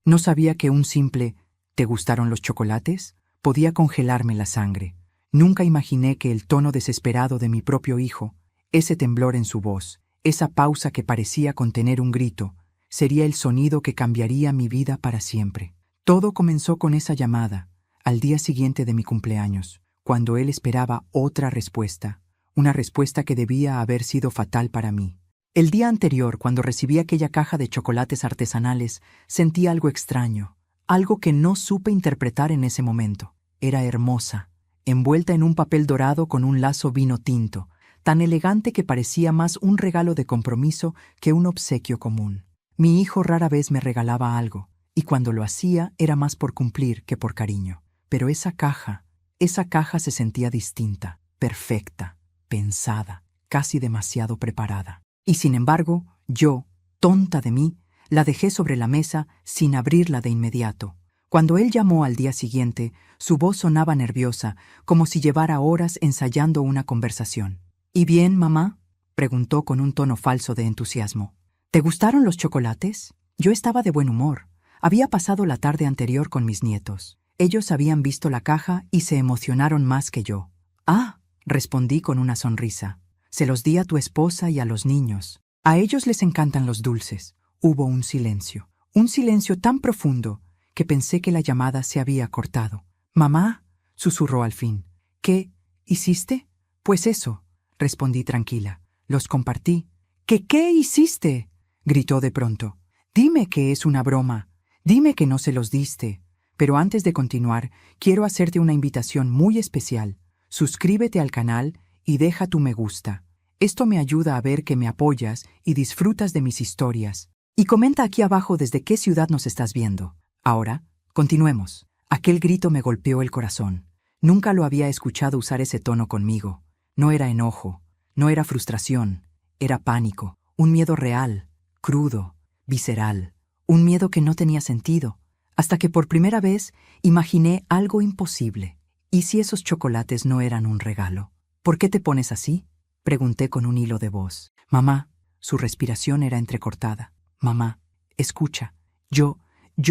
No sabía que un simple «¿te gustaron los chocolates?» podía congelarme la sangre. Nunca imaginé que el tono desesperado de mi propio hijo, ese temblor en su voz, esa pausa que parecía contener un grito, sería el sonido que cambiaría mi vida para siempre. Todo comenzó con esa llamada, al día siguiente de mi cumpleaños, cuando él esperaba otra respuesta, una respuesta que debía haber sido fatal para mí. El día anterior, cuando recibí aquella caja de chocolates artesanales, sentí algo extraño, algo que no supe interpretar en ese momento. Era hermosa, envuelta en un papel dorado con un lazo vino tinto, tan elegante que parecía más un regalo de compromiso que un obsequio común. Mi hijo rara vez me regalaba algo, y cuando lo hacía era más por cumplir que por cariño. Pero esa caja se sentía distinta, perfecta, pensada, casi demasiado preparada. Y sin embargo, yo, tonta de mí, la dejé sobre la mesa sin abrirla de inmediato. Cuando él llamó al día siguiente, su voz sonaba nerviosa, como si llevara horas ensayando una conversación. «¿Y bien, mamá?», preguntó con un tono falso de entusiasmo. «¿Te gustaron los chocolates?». Yo estaba de buen humor. Había pasado la tarde anterior con mis nietos. Ellos habían visto la caja y se emocionaron más que yo. «Ah», respondí con una sonrisa. «Se los di a tu esposa y a los niños. A ellos les encantan los dulces». Hubo un silencio tan profundo que pensé que la llamada se había cortado. «Mamá», susurró al fin. «¿Qué hiciste?». «Pues eso», respondí tranquila. «Los compartí». ¿Qué hiciste?», gritó de pronto. «Dime que es una broma. Dime que no se los diste». Pero antes de continuar, quiero hacerte una invitación muy especial. Suscríbete al canal y deja tu me gusta. Esto me ayuda a ver que me apoyas y disfrutas de mis historias. Y comenta aquí abajo desde qué ciudad nos estás viendo. Ahora, continuemos. Aquel grito me golpeó el corazón. Nunca lo había escuchado usar ese tono conmigo. No era enojo, no era frustración, era pánico, un miedo real, crudo, visceral, un miedo que no tenía sentido, hasta que por primera vez imaginé algo imposible. ¿Y si esos chocolates no eran un regalo? «¿Por qué te pones así?», pregunté con un hilo de voz. «Mamá», su respiración era entrecortada. «Mamá, escucha, yo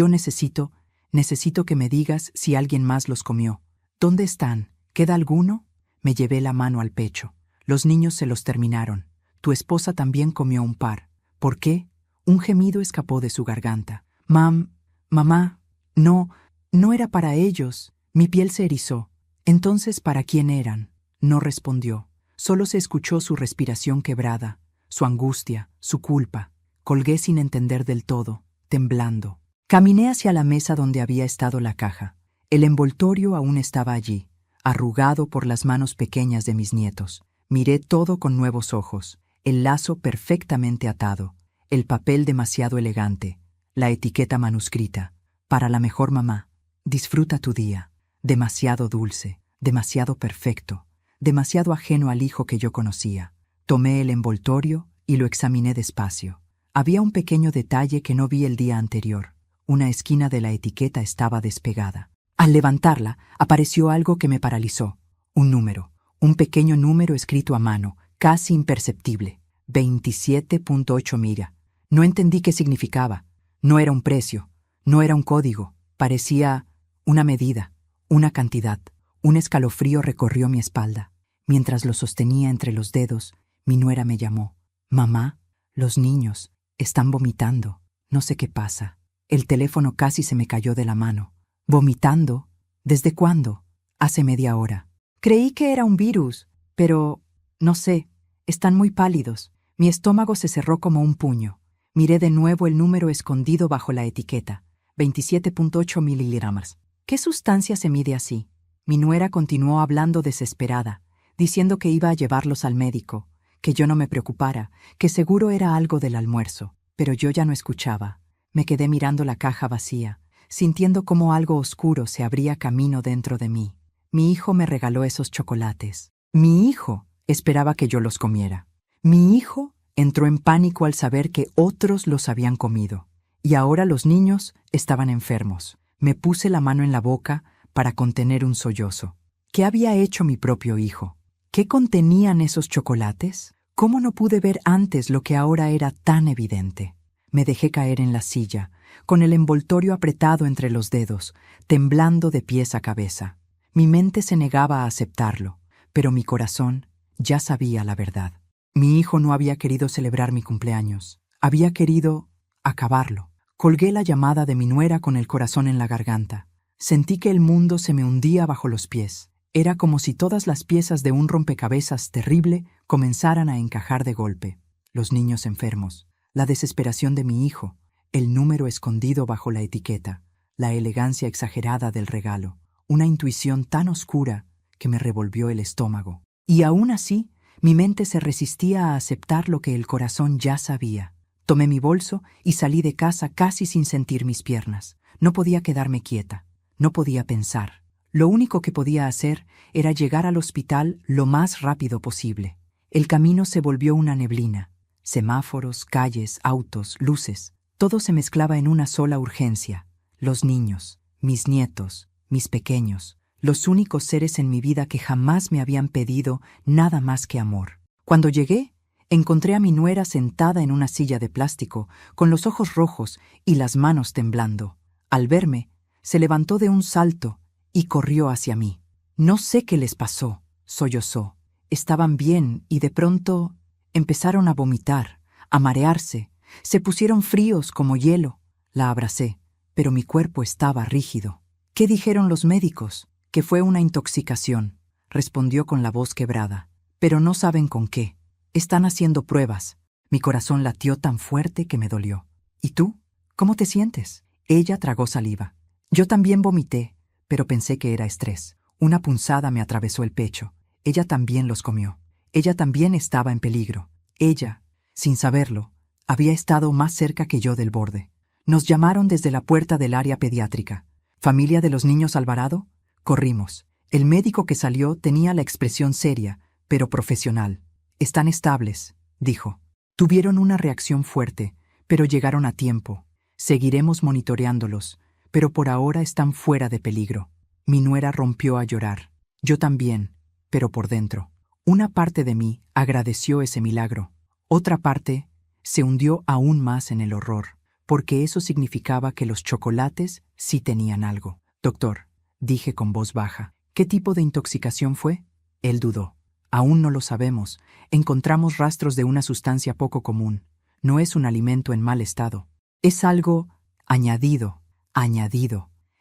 necesito que me digas si alguien más los comió. ¿Dónde están? ¿Queda alguno?». Me llevé la mano al pecho. «Los niños se los terminaron. Tu esposa también comió un par». «¿Por qué?». Un gemido escapó de su garganta. «Mamá, no era para ellos». Mi piel se erizó. «Entonces, ¿para quién eran?». No respondió. Solo se escuchó su respiración quebrada, su angustia, su culpa. Colgué sin entender del todo, temblando. Caminé hacia la mesa donde había estado la caja. El envoltorio aún estaba allí, arrugado por las manos pequeñas de mis nietos. Miré todo con nuevos ojos, el lazo perfectamente atado, el papel demasiado elegante, la etiqueta manuscrita. «Para la mejor mamá. Disfruta tu día». Demasiado dulce, demasiado perfecto, demasiado ajeno al hijo que yo conocía. Tomé el envoltorio y lo examiné despacio. Había un pequeño detalle que no vi el día anterior. Una esquina de la etiqueta estaba despegada. Al levantarla, apareció algo que me paralizó. Un número, un pequeño número escrito a mano, casi imperceptible. 27.8 mira. No entendí qué significaba. No era un precio, no era un código. Parecía una medida, una cantidad. Un escalofrío recorrió mi espalda. Mientras lo sostenía entre los dedos, mi nuera me llamó. «Mamá, los niños están vomitando. No sé qué pasa». El teléfono casi se me cayó de la mano. «¿Vomitando? ¿Desde cuándo?». «Hace media hora». Creí que era un virus, pero no sé, están muy pálidos. Mi estómago se cerró como un puño. Miré de nuevo el número escondido bajo la etiqueta. 27.8 miligramos. ¿Qué sustancia se mide así? Mi nuera continuó hablando desesperada, diciendo que iba a llevarlos al médico, que yo no me preocupara, que seguro era algo del almuerzo. Pero yo ya no escuchaba. Me quedé mirando la caja vacía, sintiendo cómo algo oscuro se abría camino dentro de mí. Mi hijo me regaló esos chocolates. Mi hijo esperaba que yo los comiera. Mi hijo entró en pánico al saber que otros los habían comido. Y ahora los niños estaban enfermos. Me puse la mano en la boca para contener un sollozo. ¿Qué había hecho mi propio hijo? ¿Qué contenían esos chocolates? ¿Cómo no pude ver antes lo que ahora era tan evidente? Me dejé caer en la silla, con el envoltorio apretado entre los dedos, temblando de pies a cabeza. Mi mente se negaba a aceptarlo, pero mi corazón ya sabía la verdad. Mi hijo no había querido celebrar mi cumpleaños. Había querido acabarlo. Colgué la llamada de mi nuera con el corazón en la garganta. Sentí que el mundo se me hundía bajo los pies. Era como si todas las piezas de un rompecabezas terrible comenzaran a encajar de golpe. Los niños enfermos, la desesperación de mi hijo, el número escondido bajo la etiqueta, la elegancia exagerada del regalo, una intuición tan oscura que me revolvió el estómago. Y aún así, mi mente se resistía a aceptar lo que el corazón ya sabía. Tomé mi bolso y salí de casa casi sin sentir mis piernas. No podía quedarme quieta, no podía pensar. Lo único que podía hacer era llegar al hospital lo más rápido posible. El camino se volvió una neblina. Semáforos, calles, autos, luces. Todo se mezclaba en una sola urgencia. Los niños, mis nietos, mis pequeños, los únicos seres en mi vida que jamás me habían pedido nada más que amor. Cuando llegué, encontré a mi nuera sentada en una silla de plástico, con los ojos rojos y las manos temblando. Al verme, se levantó de un salto y corrió hacia mí. No sé qué les pasó, sollozó. Estaban bien y de pronto empezaron a vomitar, a marearse. Se pusieron fríos como hielo. La abracé, pero mi cuerpo estaba rígido. ¿Qué dijeron los médicos? Que fue una intoxicación, respondió con la voz quebrada. Pero no saben con qué. Están haciendo pruebas. Mi corazón latió tan fuerte que me dolió. ¿Y tú? ¿Cómo te sientes? Ella tragó saliva. Yo también vomité, pero pensé que era estrés. Una punzada me atravesó el pecho. Ella también los comió. Ella también estaba en peligro. Ella, sin saberlo, había estado más cerca que yo del borde. Nos llamaron desde la puerta del área pediátrica. ¿Familia de los niños Alvarado? Corrimos. El médico que salió tenía la expresión seria, pero profesional. Están estables, dijo. Tuvieron una reacción fuerte, pero llegaron a tiempo. Seguiremos monitoreándolos, pero por ahora están fuera de peligro. Mi nuera rompió a llorar. Yo también, pero por dentro. Una parte de mí agradeció ese milagro. Otra parte se hundió aún más en el horror, porque eso significaba que los chocolates sí tenían algo. Doctor, dije con voz baja, ¿qué tipo de intoxicación fue? Él dudó. Aún no lo sabemos. Encontramos rastros de una sustancia poco común. No es un alimento en mal estado. Es algo añadido.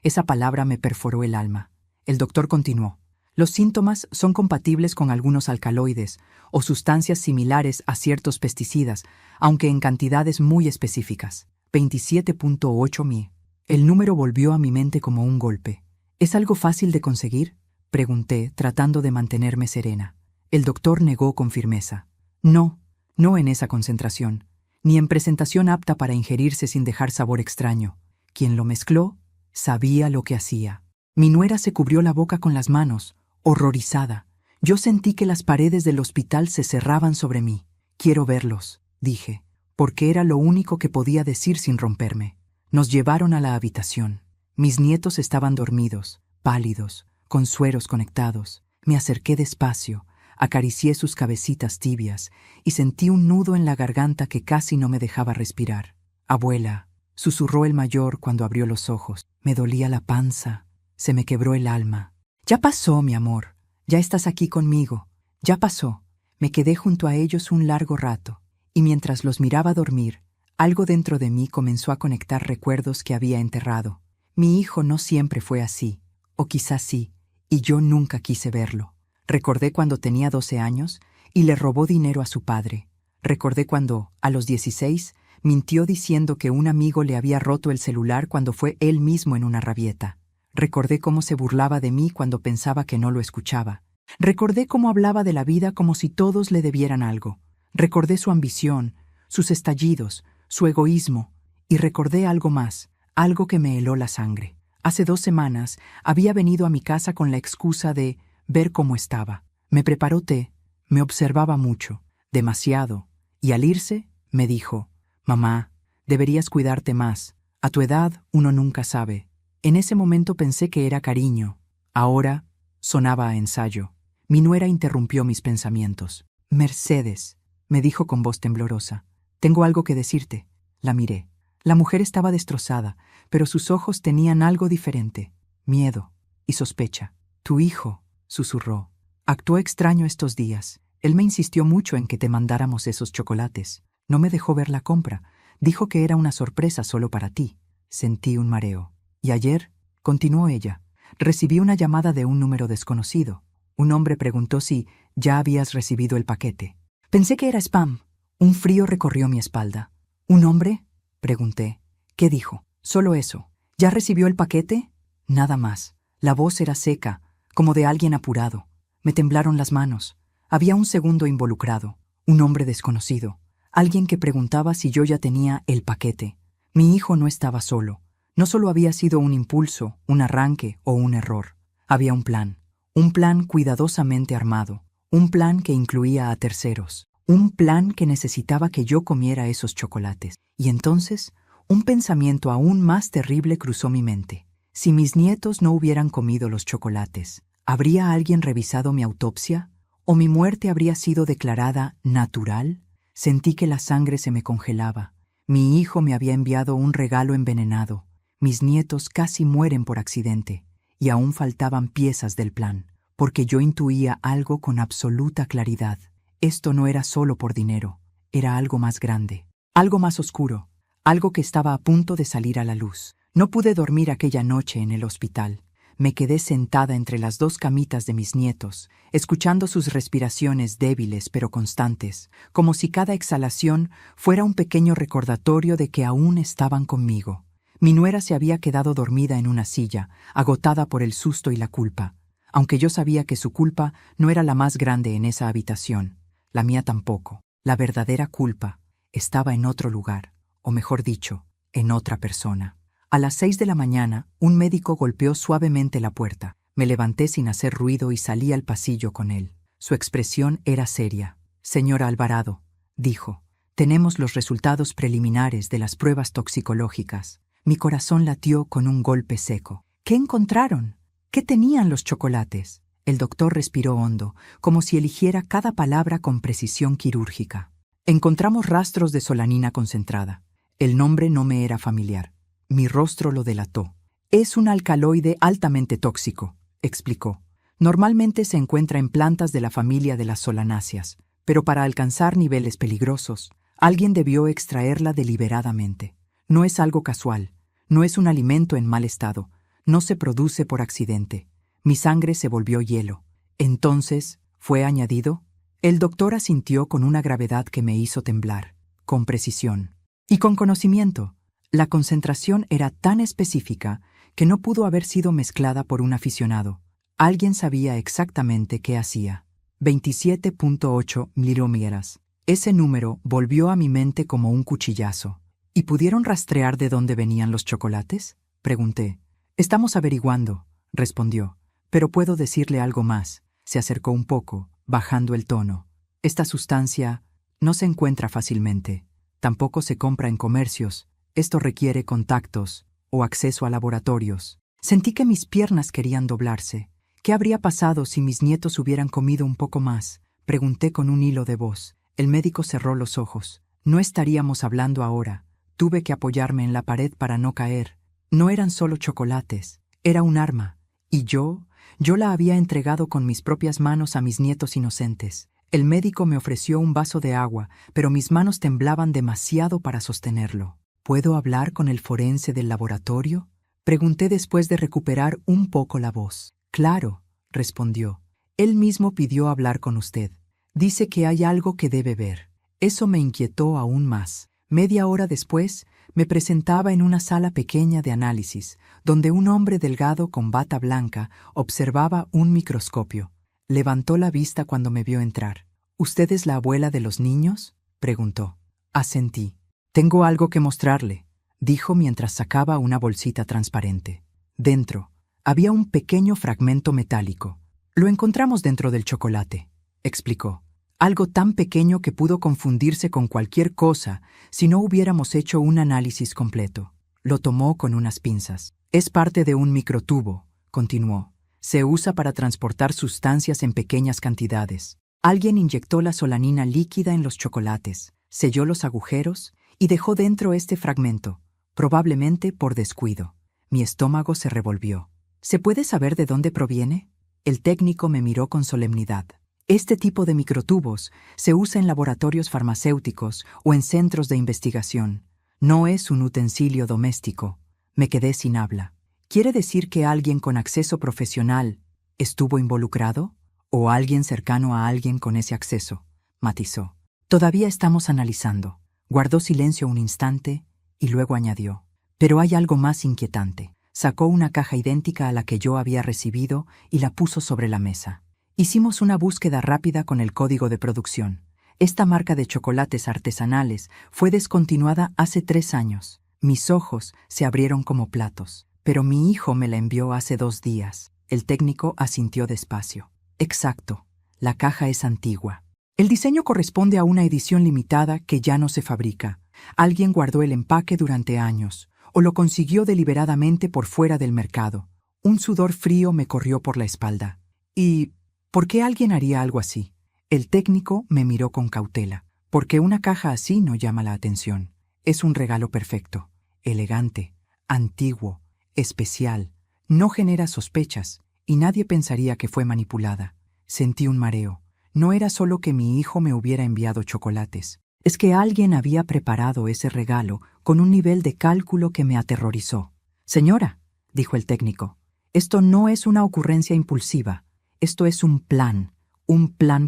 Esa palabra me perforó el alma. El doctor continuó. Los síntomas son compatibles con algunos alcaloides o sustancias similares a ciertos pesticidas, aunque en cantidades muy específicas. 27.8 mg. El número volvió a mi mente como un golpe. ¿Es algo fácil de conseguir? Pregunté, tratando de mantenerme serena. El doctor negó con firmeza. No en esa concentración, ni en presentación apta para ingerirse sin dejar sabor extraño. Quien lo mezcló sabía lo que hacía. Mi nuera se cubrió la boca con las manos, horrorizada. Yo sentí que las paredes del hospital se cerraban sobre mí. Quiero verlos, dije, porque era lo único que podía decir sin romperme. Nos llevaron a la habitación. Mis nietos estaban dormidos, pálidos, con sueros conectados. Me acerqué despacio, acaricié sus cabecitas tibias y sentí un nudo en la garganta que casi no me dejaba respirar. Abuela, susurró el mayor cuando abrió los ojos. Me dolía la panza, se me quebró el alma. Ya pasó, mi amor, ya estás aquí conmigo. Ya pasó. Me quedé junto a ellos un largo rato, y mientras los miraba dormir, algo dentro de mí comenzó a conectar recuerdos que había enterrado. Mi hijo no siempre fue así, o quizás sí, y yo nunca quise verlo. Recordé cuando tenía 12 años y le robó dinero a su padre. Recordé cuando, a los 16, mintió diciendo que un amigo le había roto el celular cuando fue él mismo en una rabieta. Recordé cómo se burlaba de mí cuando pensaba que no lo escuchaba. Recordé cómo hablaba de la vida como si todos le debieran algo. Recordé su ambición, sus estallidos, su egoísmo, y recordé algo más, algo que me heló la sangre. Hace 2 semanas había venido a mi casa con la excusa de ver cómo estaba. Me preparó té, me observaba mucho, demasiado, y al irse me dijo, «Mamá, deberías cuidarte más. A tu edad uno nunca sabe». En ese momento pensé que era cariño. Ahora sonaba a ensayo. Mi nuera interrumpió mis pensamientos. «Mercedes», me dijo con voz temblorosa, «tengo algo que decirte». La miré. La mujer estaba destrozada, pero sus ojos tenían algo diferente: miedo y sospecha. Tu hijo, susurró, actuó extraño estos días. Él me insistió mucho en que te mandáramos esos chocolates. No me dejó ver la compra. Dijo que era una sorpresa solo para ti. Sentí un mareo. Y ayer, continuó ella, recibí una llamada de un número desconocido. Un hombre preguntó si ya habías recibido el paquete. Pensé que era spam. Un frío recorrió mi espalda. ¿Un hombre?, pregunté. ¿Qué dijo? Solo eso. ¿Ya recibió el paquete? Nada más. La voz era seca, como de alguien apurado. Me temblaron las manos. Había un segundo involucrado. Un hombre desconocido. Alguien que preguntaba si yo ya tenía el paquete. Mi hijo no estaba solo. No solo había sido un impulso, un arranque o un error. Había un plan. Un plan cuidadosamente armado. Un plan que incluía a terceros. Un plan que necesitaba que yo comiera esos chocolates. Y entonces, un pensamiento aún más terrible cruzó mi mente. Si mis nietos no hubieran comido los chocolates, ¿habría alguien revisado mi autopsia? ¿O mi muerte habría sido declarada natural? Sentí que la sangre se me congelaba. Mi hijo me había enviado un regalo envenenado. Mis nietos casi mueren por accidente. Y aún faltaban piezas del plan, porque yo intuía algo con absoluta claridad. Esto no era solo por dinero, era algo más grande, algo más oscuro, algo que estaba a punto de salir a la luz. No pude dormir aquella noche en el hospital. Me quedé sentada entre las dos camitas de mis nietos, escuchando sus respiraciones débiles pero constantes, como si cada exhalación fuera un pequeño recordatorio de que aún estaban conmigo. Mi nuera se había quedado dormida en una silla, agotada por el susto y la culpa, aunque yo sabía que su culpa no era la más grande en esa habitación. La mía tampoco. La verdadera culpa estaba en otro lugar, o mejor dicho, en otra persona. A las 6 de la mañana, un médico golpeó suavemente la puerta. Me levanté sin hacer ruido y salí al pasillo con él. Su expresión era seria. «Señora Alvarado», dijo, «tenemos los resultados preliminares de las pruebas toxicológicas». Mi corazón latió con un golpe seco. ¿Qué encontraron? ¿Qué tenían los chocolates? El doctor respiró hondo, como si eligiera cada palabra con precisión quirúrgica. Encontramos rastros de solanina concentrada. El nombre no me era familiar. Mi rostro lo delató. Es un alcaloide altamente tóxico, explicó. Normalmente se encuentra en plantas de la familia de las solanáceas, pero para alcanzar niveles peligrosos, alguien debió extraerla deliberadamente. No es algo casual, no es un alimento en mal estado, no se produce por accidente. Mi sangre se volvió hielo. Entonces, ¿fue añadido? El doctor asintió con una gravedad que me hizo temblar, con precisión y con conocimiento. La concentración era tan específica que no pudo haber sido mezclada por un aficionado. Alguien sabía exactamente qué hacía. 27.8 mililitros. Ese número volvió a mi mente como un cuchillazo. ¿Y pudieron rastrear de dónde venían los chocolates?, pregunté. Estamos averiguando, respondió. Pero puedo decirle algo más. Se acercó un poco, bajando el tono. Esta sustancia no se encuentra fácilmente. Tampoco se compra en comercios. Esto requiere contactos o acceso a laboratorios. Sentí que mis piernas querían doblarse. ¿Qué habría pasado si mis nietos hubieran comido un poco más?, pregunté con un hilo de voz. El médico cerró los ojos. No estaríamos hablando ahora. Tuve que apoyarme en la pared para no caer. No eran solo chocolates. Era un arma. Y yo la había entregado con mis propias manos a mis nietos inocentes. El médico me ofreció un vaso de agua, pero mis manos temblaban demasiado para sostenerlo. ¿Puedo hablar con el forense del laboratorio?, pregunté después de recuperar un poco la voz. Claro, respondió. Él mismo pidió hablar con usted. Dice que hay algo que debe ver. Eso me inquietó aún más. Media hora después, me presentaba en una sala pequeña de análisis, donde un hombre delgado con bata blanca observaba un microscopio. Levantó la vista cuando me vio entrar. ¿Usted es la abuela de los niños?, preguntó. Asentí. Tengo algo que mostrarle, dijo mientras sacaba una bolsita transparente. Dentro había un pequeño fragmento metálico. Lo encontramos dentro del chocolate, explicó. Algo tan pequeño que pudo confundirse con cualquier cosa si no hubiéramos hecho un análisis completo. Lo tomó con unas pinzas. Es parte de un microtubo, continuó. Se usa para transportar sustancias en pequeñas cantidades. Alguien inyectó la solanina líquida en los chocolates, selló los agujeros y dejó dentro este fragmento, probablemente por descuido. Mi estómago se revolvió. ¿Se puede saber de dónde proviene? El técnico me miró con solemnidad. Este tipo de microtubos se usa en laboratorios farmacéuticos o en centros de investigación. No es un utensilio doméstico. Me quedé sin habla. ¿Quiere decir que alguien con acceso profesional estuvo involucrado? ¿O alguien cercano a alguien con ese acceso? Matizó. Todavía estamos analizando. Guardó silencio un instante y luego añadió. Pero hay algo más inquietante. Sacó una caja idéntica a la que yo había recibido y la puso sobre la mesa. Hicimos una búsqueda rápida con el código de producción. Esta marca de chocolates artesanales fue descontinuada hace 3 años. Mis ojos se abrieron como platos. Pero mi hijo me la envió hace 2 días. El técnico asintió despacio. Exacto. La caja es antigua. El diseño corresponde a una edición limitada que ya no se fabrica. Alguien guardó el empaque durante años, o lo consiguió deliberadamente por fuera del mercado. Un sudor frío me corrió por la espalda. ¿Y por qué alguien haría algo así? El técnico me miró con cautela. Porque una caja así no llama la atención. Es un regalo perfecto, elegante, antiguo, especial. No genera sospechas, y nadie pensaría que fue manipulada. Sentí un mareo. No era solo que mi hijo me hubiera enviado chocolates. Es que alguien había preparado ese regalo con un nivel de cálculo que me aterrorizó. Señora, dijo el técnico, esto no es una ocurrencia impulsiva. Esto es un plan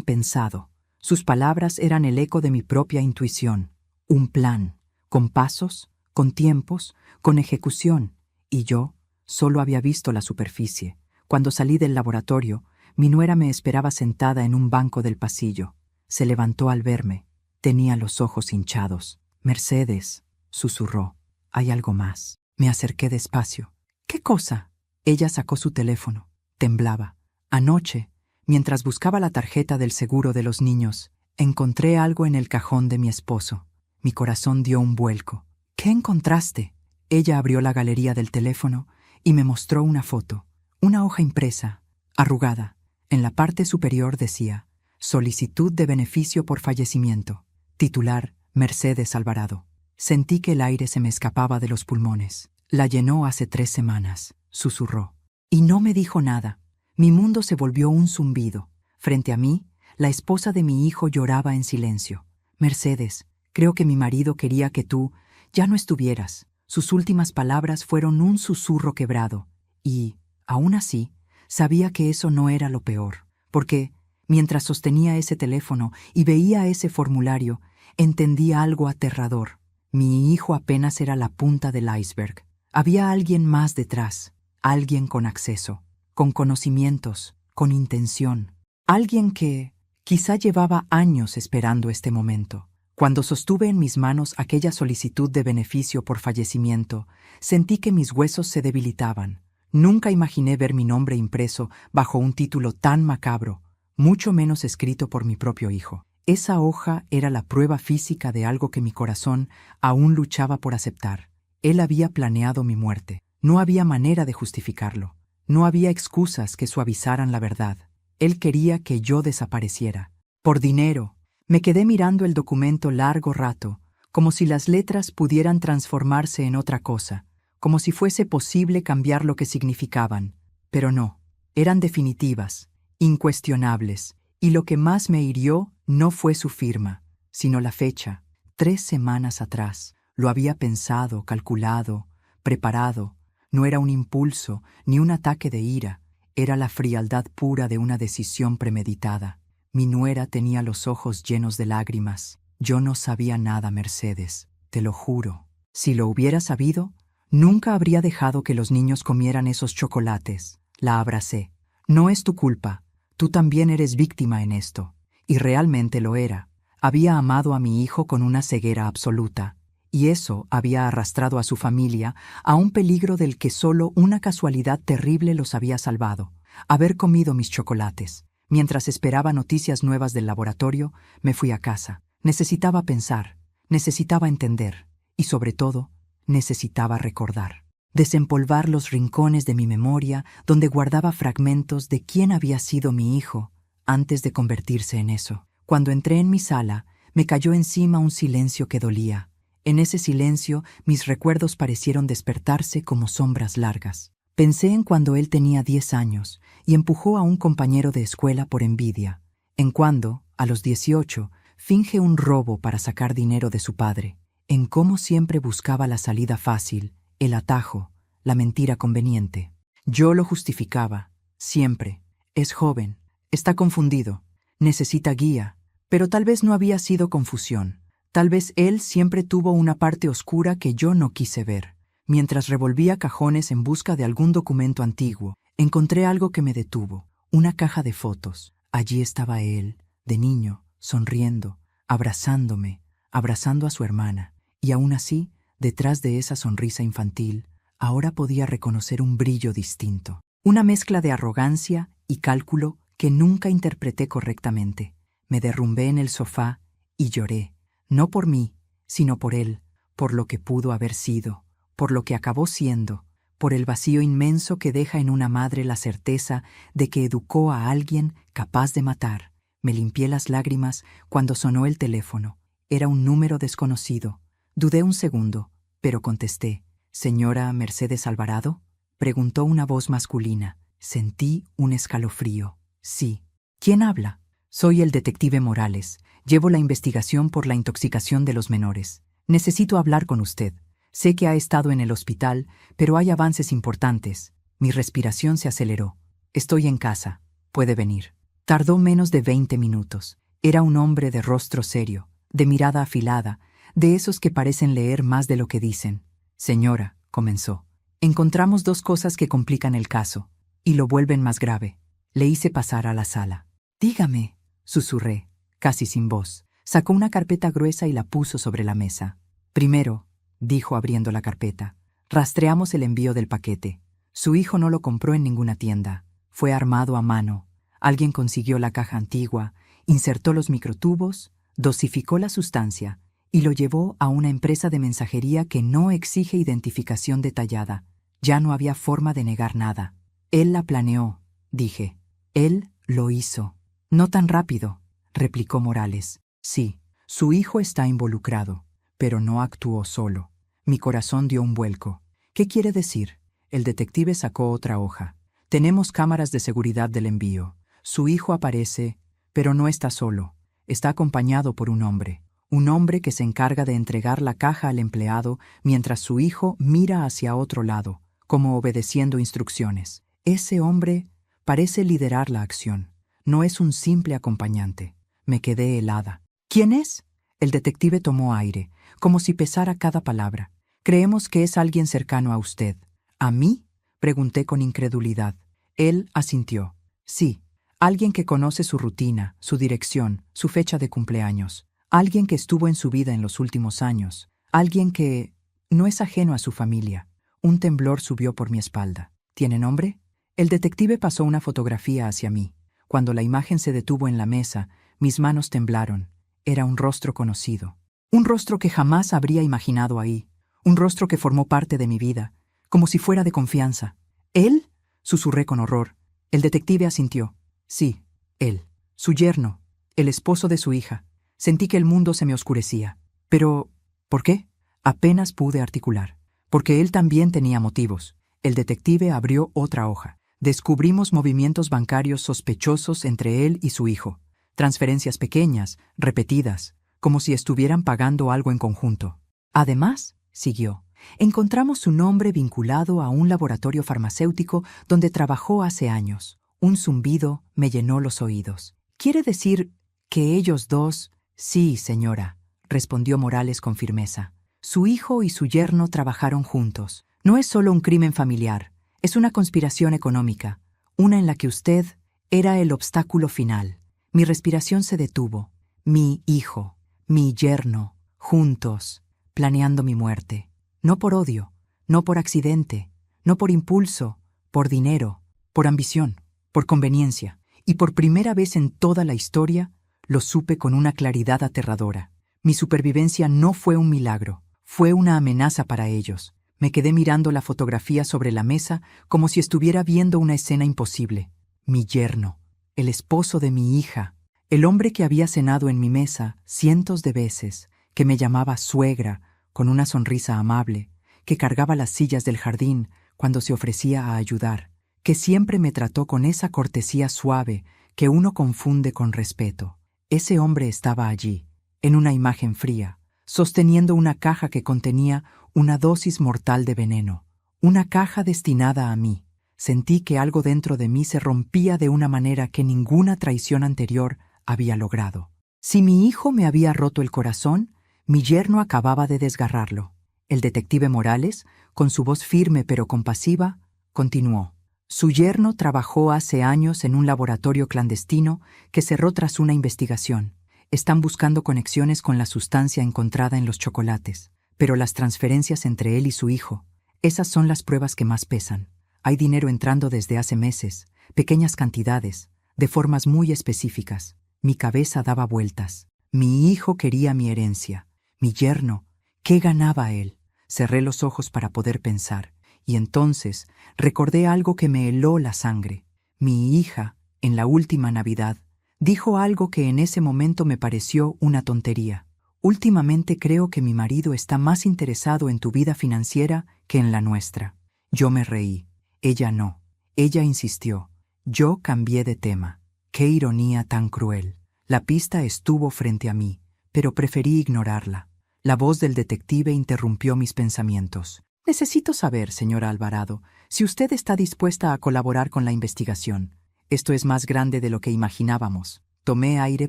pensado. Sus palabras eran el eco de mi propia intuición. Un plan, con pasos, con tiempos, con ejecución. Y yo solo había visto la superficie. Cuando salí del laboratorio, mi nuera me esperaba sentada en un banco del pasillo. Se levantó al verme. Tenía los ojos hinchados. Mercedes, susurró. Hay algo más. Me acerqué despacio. ¿Qué cosa? Ella sacó su teléfono. Temblaba. Anoche, mientras buscaba la tarjeta del seguro de los niños, encontré algo en el cajón de mi esposo. Mi corazón dio un vuelco. ¿Qué encontraste? Ella abrió la galería del teléfono y me mostró una foto. Una hoja impresa, arrugada. En la parte superior decía, solicitud de beneficio por fallecimiento. Titular, Mercedes Alvarado. Sentí que el aire se me escapaba de los pulmones. La llenó hace 3 semanas, susurró. Y no me dijo nada. Mi mundo se volvió un zumbido. Frente a mí, la esposa de mi hijo lloraba en silencio. Mercedes, creo que mi marido quería que tú ya no estuvieras. Sus últimas palabras fueron un susurro quebrado. Y, aún así, sabía que eso no era lo peor, porque, mientras sostenía ese teléfono y veía ese formulario, entendía algo aterrador. Mi hijo apenas era la punta del iceberg. Había alguien más detrás, alguien con acceso, con conocimientos, con intención. Alguien que quizá llevaba años esperando este momento. Cuando sostuve en mis manos aquella solicitud de beneficio por fallecimiento, sentí que mis huesos se debilitaban. Nunca imaginé ver mi nombre impreso bajo un título tan macabro, mucho menos escrito por mi propio hijo. Esa hoja era la prueba física de algo que mi corazón aún luchaba por aceptar. Él había planeado mi muerte. No había manera de justificarlo. No había excusas que suavizaran la verdad. Él quería que yo desapareciera. Por dinero. Me quedé mirando el documento largo rato, como si las letras pudieran transformarse en otra cosa, como si fuese posible cambiar lo que significaban. Pero no, eran definitivas, incuestionables, y lo que más me hirió no fue su firma, sino la fecha. 3 semanas atrás. Lo había pensado, calculado, preparado. No era un impulso, ni un ataque de ira. Era la frialdad pura de una decisión premeditada. Mi nuera tenía los ojos llenos de lágrimas. Yo no sabía nada, Mercedes, te lo juro. Si lo hubiera sabido, nunca habría dejado que los niños comieran esos chocolates. La abracé. No es tu culpa. Tú también eres víctima en esto. Y realmente lo era. Había amado a mi hijo con una ceguera absoluta. Y eso había arrastrado a su familia a un peligro del que solo una casualidad terrible los había salvado. Haber comido mis chocolates. Mientras esperaba noticias nuevas del laboratorio, me fui a casa. Necesitaba pensar, necesitaba entender, y sobre todo, necesitaba recordar. Desempolvar los rincones de mi memoria donde guardaba fragmentos de quién había sido mi hijo antes de convertirse en eso. Cuando entré en mi sala, me cayó encima un silencio que dolía. En ese silencio, mis recuerdos parecieron despertarse como sombras largas. Pensé en cuando él tenía 10 años y empujó a un compañero de escuela por envidia, en cuando, a los 18, finge un robo para sacar dinero de su padre, en cómo siempre buscaba la salida fácil, el atajo, la mentira conveniente. Yo lo justificaba, siempre. Es joven, está confundido, necesita guía, pero tal vez no había sido confusión. Tal vez él siempre tuvo una parte oscura que yo no quise ver. Mientras revolvía cajones en busca de algún documento antiguo, encontré algo que me detuvo, una caja de fotos. Allí estaba él, de niño, sonriendo, abrazándome, abrazando a su hermana. Y aún así, detrás de esa sonrisa infantil, ahora podía reconocer un brillo distinto. Una mezcla de arrogancia y cálculo que nunca interpreté correctamente. Me derrumbé en el sofá y lloré, no por mí, sino por él, por lo que pudo haber sido, por lo que acabó siendo, por el vacío inmenso que deja en una madre la certeza de que educó a alguien capaz de matar. Me limpié las lágrimas cuando sonó el teléfono. Era un número desconocido. Dudé un segundo, pero contesté. «¿Señora Mercedes Alvarado?», preguntó una voz masculina. Sentí un escalofrío. «Sí». «¿Quién habla?». «Soy el detective Morales. Llevo la investigación por la intoxicación de los menores. Necesito hablar con usted. Sé que ha estado en el hospital, pero hay avances importantes». Mi respiración se aceleró. «Estoy en casa. Puede venir». Tardó menos de 20 minutos. Era un hombre de rostro serio, de mirada afilada, de esos que parecen leer más de lo que dicen. «Señora», comenzó, «encontramos 2 cosas que complican el caso y lo vuelven más grave». Le hice pasar a la sala. «Dígame», susurré, casi sin voz. Sacó una carpeta gruesa y la puso sobre la mesa. «Primero», dijo abriendo la carpeta, «rastreamos el envío del paquete. Su hijo no lo compró en ninguna tienda. Fue armado a mano. Alguien consiguió la caja antigua, insertó los microtubos, dosificó la sustancia y lo llevó a una empresa de mensajería que no exige identificación detallada. Ya no había forma de negar nada. Él la planeó», dije. «Él lo hizo». «No tan rápido», replicó Morales. «Sí, su hijo está involucrado, pero no actuó solo». Mi corazón dio un vuelco. «¿Qué quiere decir?». El detective sacó otra hoja. «Tenemos cámaras de seguridad del envío. Su hijo aparece, pero no está solo. Está acompañado por un hombre. Un hombre que se encarga de entregar la caja al empleado mientras su hijo mira hacia otro lado, como obedeciendo instrucciones. Ese hombre parece liderar la acción. No es un simple acompañante». Me quedé helada. «¿Quién es?». El detective tomó aire, como si pesara cada palabra. «Creemos que es alguien cercano a usted». «¿A mí?», pregunté con incredulidad. Él asintió. «Sí, alguien que conoce su rutina, su dirección, su fecha de cumpleaños. Alguien que estuvo en su vida en los últimos años. Alguien que no es ajeno a su familia». Un temblor subió por mi espalda. «¿Tiene nombre?». El detective pasó una fotografía hacia mí. Cuando la imagen se detuvo en la mesa, mis manos temblaron. Era un rostro conocido. Un rostro que jamás habría imaginado ahí. Un rostro que formó parte de mi vida, como si fuera de confianza. «¿Él?», susurré con horror. El detective asintió. «Sí, él. Su yerno, el esposo de su hija». Sentí que el mundo se me oscurecía. «Pero, ¿por qué?». Apenas pude articular. «Porque él también tenía motivos». El detective abrió otra hoja. Descubrimos movimientos bancarios sospechosos entre él y su hijo. Transferencias pequeñas, repetidas, como si estuvieran pagando algo en conjunto. «Además», siguió, «encontramos su nombre vinculado a un laboratorio farmacéutico donde trabajó hace años». Un zumbido me llenó los oídos. «¿Quiere decir que ellos dos...». «Sí, señora», respondió Morales con firmeza. «Su hijo y su yerno trabajaron juntos. No es solo un crimen familiar, es una conspiración económica, una en la que usted era el obstáculo final». Mi respiración se detuvo. Mi hijo, mi yerno, juntos, planeando mi muerte. No por odio, no por accidente, no por impulso, por dinero, por ambición, por conveniencia. Y por primera vez en toda la historia, lo supe con una claridad aterradora. Mi supervivencia no fue un milagro, fue una amenaza para ellos. Me quedé mirando la fotografía sobre la mesa como si estuviera viendo una escena imposible. Mi yerno, el esposo de mi hija, el hombre que había cenado en mi mesa cientos de veces, que me llamaba suegra, con una sonrisa amable, que cargaba las sillas del jardín cuando se ofrecía a ayudar, que siempre me trató con esa cortesía suave que uno confunde con respeto. Ese hombre estaba allí, en una imagen fría, sosteniendo una caja que contenía una dosis mortal de veneno, una caja destinada a mí. Sentí que algo dentro de mí se rompía de una manera que ninguna traición anterior había logrado. Si mi hijo me había roto el corazón, mi yerno acababa de desgarrarlo. El detective Morales, con su voz firme pero compasiva, continuó. Su yerno trabajó hace años en un laboratorio clandestino que cerró tras una investigación. Están buscando conexiones con la sustancia encontrada en los chocolates, pero las transferencias entre él y su hijo, esas son las pruebas que más pesan. Hay dinero entrando desde hace meses, pequeñas cantidades, de formas muy específicas. Mi cabeza daba vueltas. Mi hijo quería mi herencia. Mi yerno, ¿qué ganaba él? Cerré los ojos para poder pensar, y entonces recordé algo que me heló la sangre. Mi hija, en la última Navidad, dijo algo que en ese momento me pareció una tontería. Últimamente creo que mi marido está más interesado en tu vida financiera que en la nuestra. Yo me reí. Ella no. Ella insistió. Yo cambié de tema. Qué ironía tan cruel. La pista estuvo frente a mí, pero preferí ignorarla. La voz del detective interrumpió mis pensamientos. Necesito saber, señora Alvarado, si usted está dispuesta a colaborar con la investigación. Esto es más grande de lo que imaginábamos. Tomé aire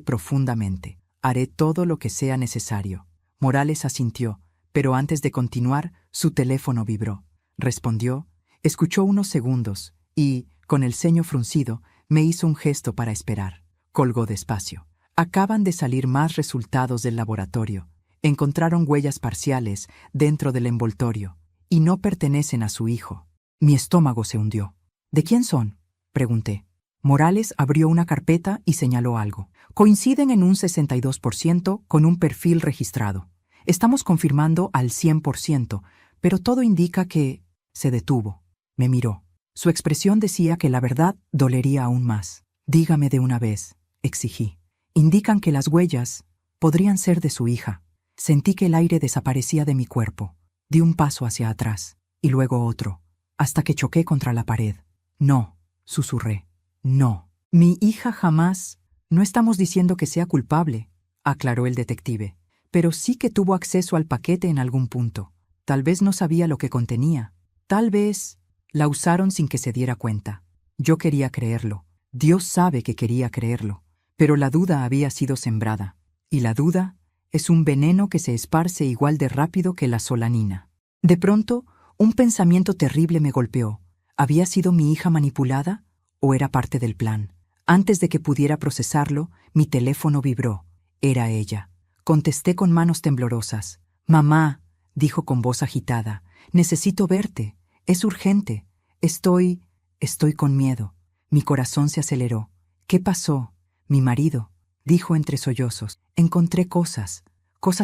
profundamente. Haré todo lo que sea necesario. Morales asintió, pero antes de continuar, su teléfono vibró. Respondió, escuchó unos segundos y, con el ceño fruncido, me hizo un gesto para esperar. Colgó despacio. Acaban de salir más resultados del laboratorio. Encontraron huellas parciales dentro del envoltorio y no pertenecen a su hijo. Mi estómago se hundió. ¿De quién son?, pregunté. Morales abrió una carpeta y señaló algo. Coinciden en un 62% con un perfil registrado. Estamos confirmando al 100%, pero todo indica que... Se detuvo. Me miró. Su expresión decía que la verdad dolería aún más. Dígame de una vez, exigí. Indican que las huellas podrían ser de su hija. Sentí que el aire desaparecía de mi cuerpo. Di un paso hacia atrás, y luego otro, hasta que choqué contra la pared. No, susurré. No. Mi hija jamás... No estamos diciendo que sea culpable, aclaró el detective, pero sí que tuvo acceso al paquete en algún punto. Tal vez no sabía lo que contenía. Tal vez la usaron sin que se diera cuenta. Yo quería creerlo. Dios sabe que quería creerlo. Pero la duda había sido sembrada. Y la duda es un veneno que se esparce igual de rápido que la solanina. De pronto, un pensamiento terrible me golpeó. ¿Había sido mi hija manipulada o era parte del plan? Antes de que pudiera procesarlo, mi teléfono vibró. Era ella. Contesté con manos temblorosas. «Mamá», dijo con voz agitada, «necesito verte. Es urgente. Estoy con miedo». Mi corazón se aceleró. «¿Qué pasó?» «Mi marido», dijo entre sollozos. «Encontré cosas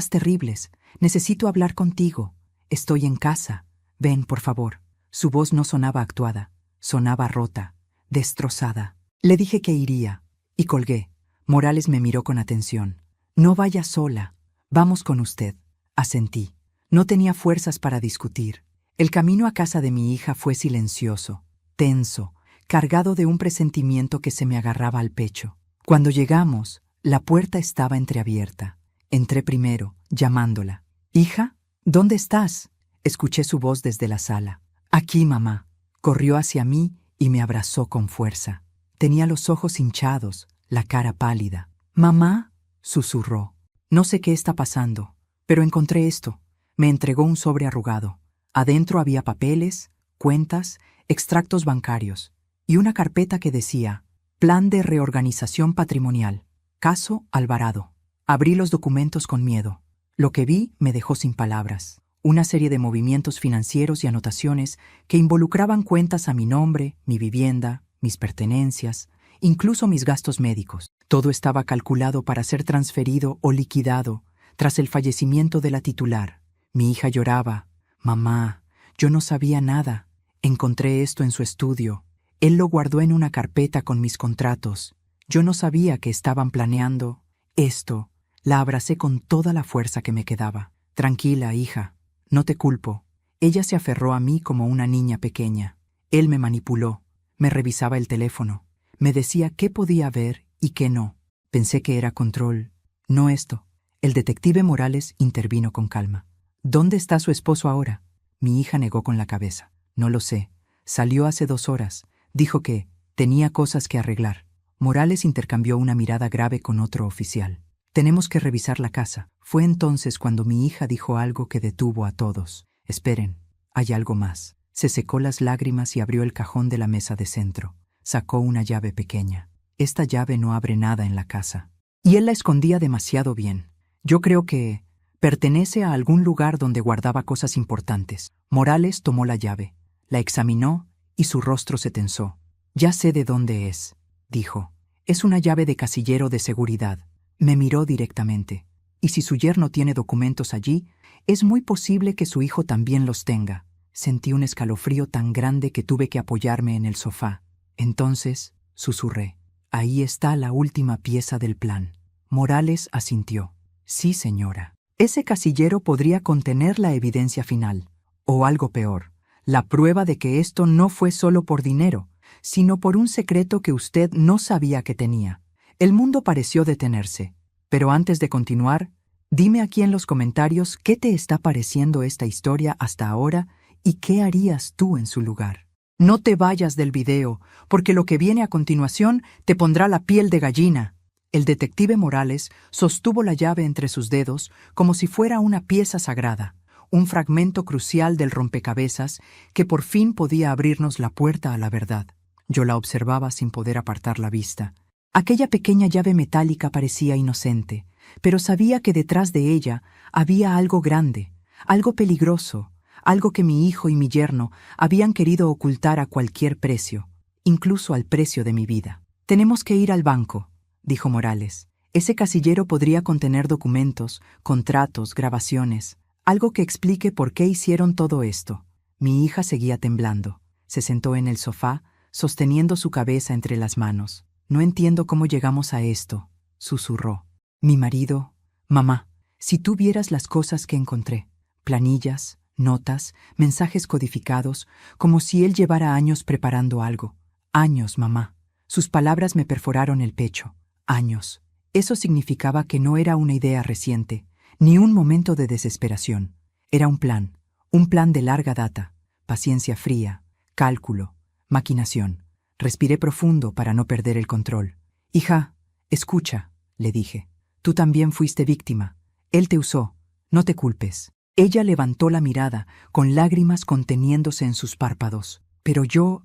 terribles. Necesito hablar contigo. Estoy en casa. Ven, por favor». Su voz no sonaba actuada. Sonaba rota, destrozada. Le dije que iría, y colgué. Morales me miró con atención. «No vaya sola. Vamos con usted», asentí. No tenía fuerzas para discutir. El camino a casa de mi hija fue silencioso, tenso, cargado de un presentimiento que se me agarraba al pecho. Cuando llegamos, la puerta estaba entreabierta. Entré primero, llamándola. «Hija, ¿dónde estás?», escuché su voz desde la sala. «Aquí, mamá». Corrió hacia mí y me abrazó con fuerza. Tenía los ojos hinchados, la cara pálida. «Mamá», susurró. «No sé qué está pasando, pero encontré esto». Me entregó un sobre arrugado. Adentro había papeles, cuentas, extractos bancarios y una carpeta que decía «Plan de reorganización patrimonial. Caso Alvarado». Abrí los documentos con miedo. Lo que vi me dejó sin palabras. Una serie de movimientos financieros y anotaciones que involucraban cuentas a mi nombre, mi vivienda, mis pertenencias, incluso mis gastos médicos. Todo estaba calculado para ser transferido o liquidado tras el fallecimiento de la titular. Mi hija lloraba. «Mamá, yo no sabía nada. Encontré esto en su estudio. Él lo guardó en una carpeta con mis contratos. Yo no sabía que estaban planeando esto». La abracé con toda la fuerza que me quedaba. Tranquila, hija, no te culpo. Ella se aferró a mí como una niña pequeña. Él me manipuló, me revisaba el teléfono, me decía qué podía ver y qué no. Pensé que era control, no esto. El detective Morales intervino con calma. ¿Dónde está su esposo ahora? Mi hija negó con la cabeza. No lo sé. Salió hace 2 horas. Dijo que tenía cosas que arreglar. Morales intercambió una mirada grave con otro oficial. Tenemos que revisar la casa. Fue entonces cuando mi hija dijo algo que detuvo a todos. Esperen, hay algo más. Se secó las lágrimas y abrió el cajón de la mesa de centro. Sacó una llave pequeña. Esta llave no abre nada en la casa. Y él la escondía demasiado bien. Yo creo que pertenece a algún lugar donde guardaba cosas importantes. Morales tomó la llave, la examinó y su rostro se tensó. Ya sé de dónde es, dijo. Es una llave de casillero de seguridad. Me miró directamente. Y si su yerno tiene documentos allí, es muy posible que su hijo también los tenga. Sentí un escalofrío tan grande que tuve que apoyarme en el sofá. Entonces, susurré. Ahí está la última pieza del plan. Morales asintió. Sí, señora. Ese casillero podría contener la evidencia final. O algo peor, la prueba de que esto no fue solo por dinero, sino por un secreto que usted no sabía que tenía. El mundo pareció detenerse. Pero antes de continuar, dime aquí en los comentarios qué te está pareciendo esta historia hasta ahora y qué harías tú en su lugar. No te vayas del video, porque lo que viene a continuación te pondrá la piel de gallina. El detective Morales sostuvo la llave entre sus dedos como si fuera una pieza sagrada, un fragmento crucial del rompecabezas que por fin podía abrirnos la puerta a la verdad. Yo la observaba sin poder apartar la vista. Aquella pequeña llave metálica parecía inocente, pero sabía que detrás de ella había algo grande, algo peligroso, algo que mi hijo y mi yerno habían querido ocultar a cualquier precio, incluso al precio de mi vida. Tenemos que ir al banco, dijo Morales. Ese casillero podría contener documentos, contratos, grabaciones, algo que explique por qué hicieron todo esto. Mi hija seguía temblando. Se sentó en el sofá, sosteniendo su cabeza entre las manos. No entiendo cómo llegamos a esto, susurró. Mi marido, mamá, si tú vieras las cosas que encontré, planillas, notas, mensajes codificados, como si él llevara años preparando algo. Años, mamá. Sus palabras me perforaron el pecho. Años. Eso significaba que no era una idea reciente, ni un momento de desesperación. Era un plan de larga data, paciencia fría, cálculo, maquinación. Respiré profundo para no perder el control. Hija, escucha, le dije. Tú también fuiste víctima. Él te usó. No te culpes. Ella levantó la mirada, con lágrimas conteniéndose en sus párpados. Pero yo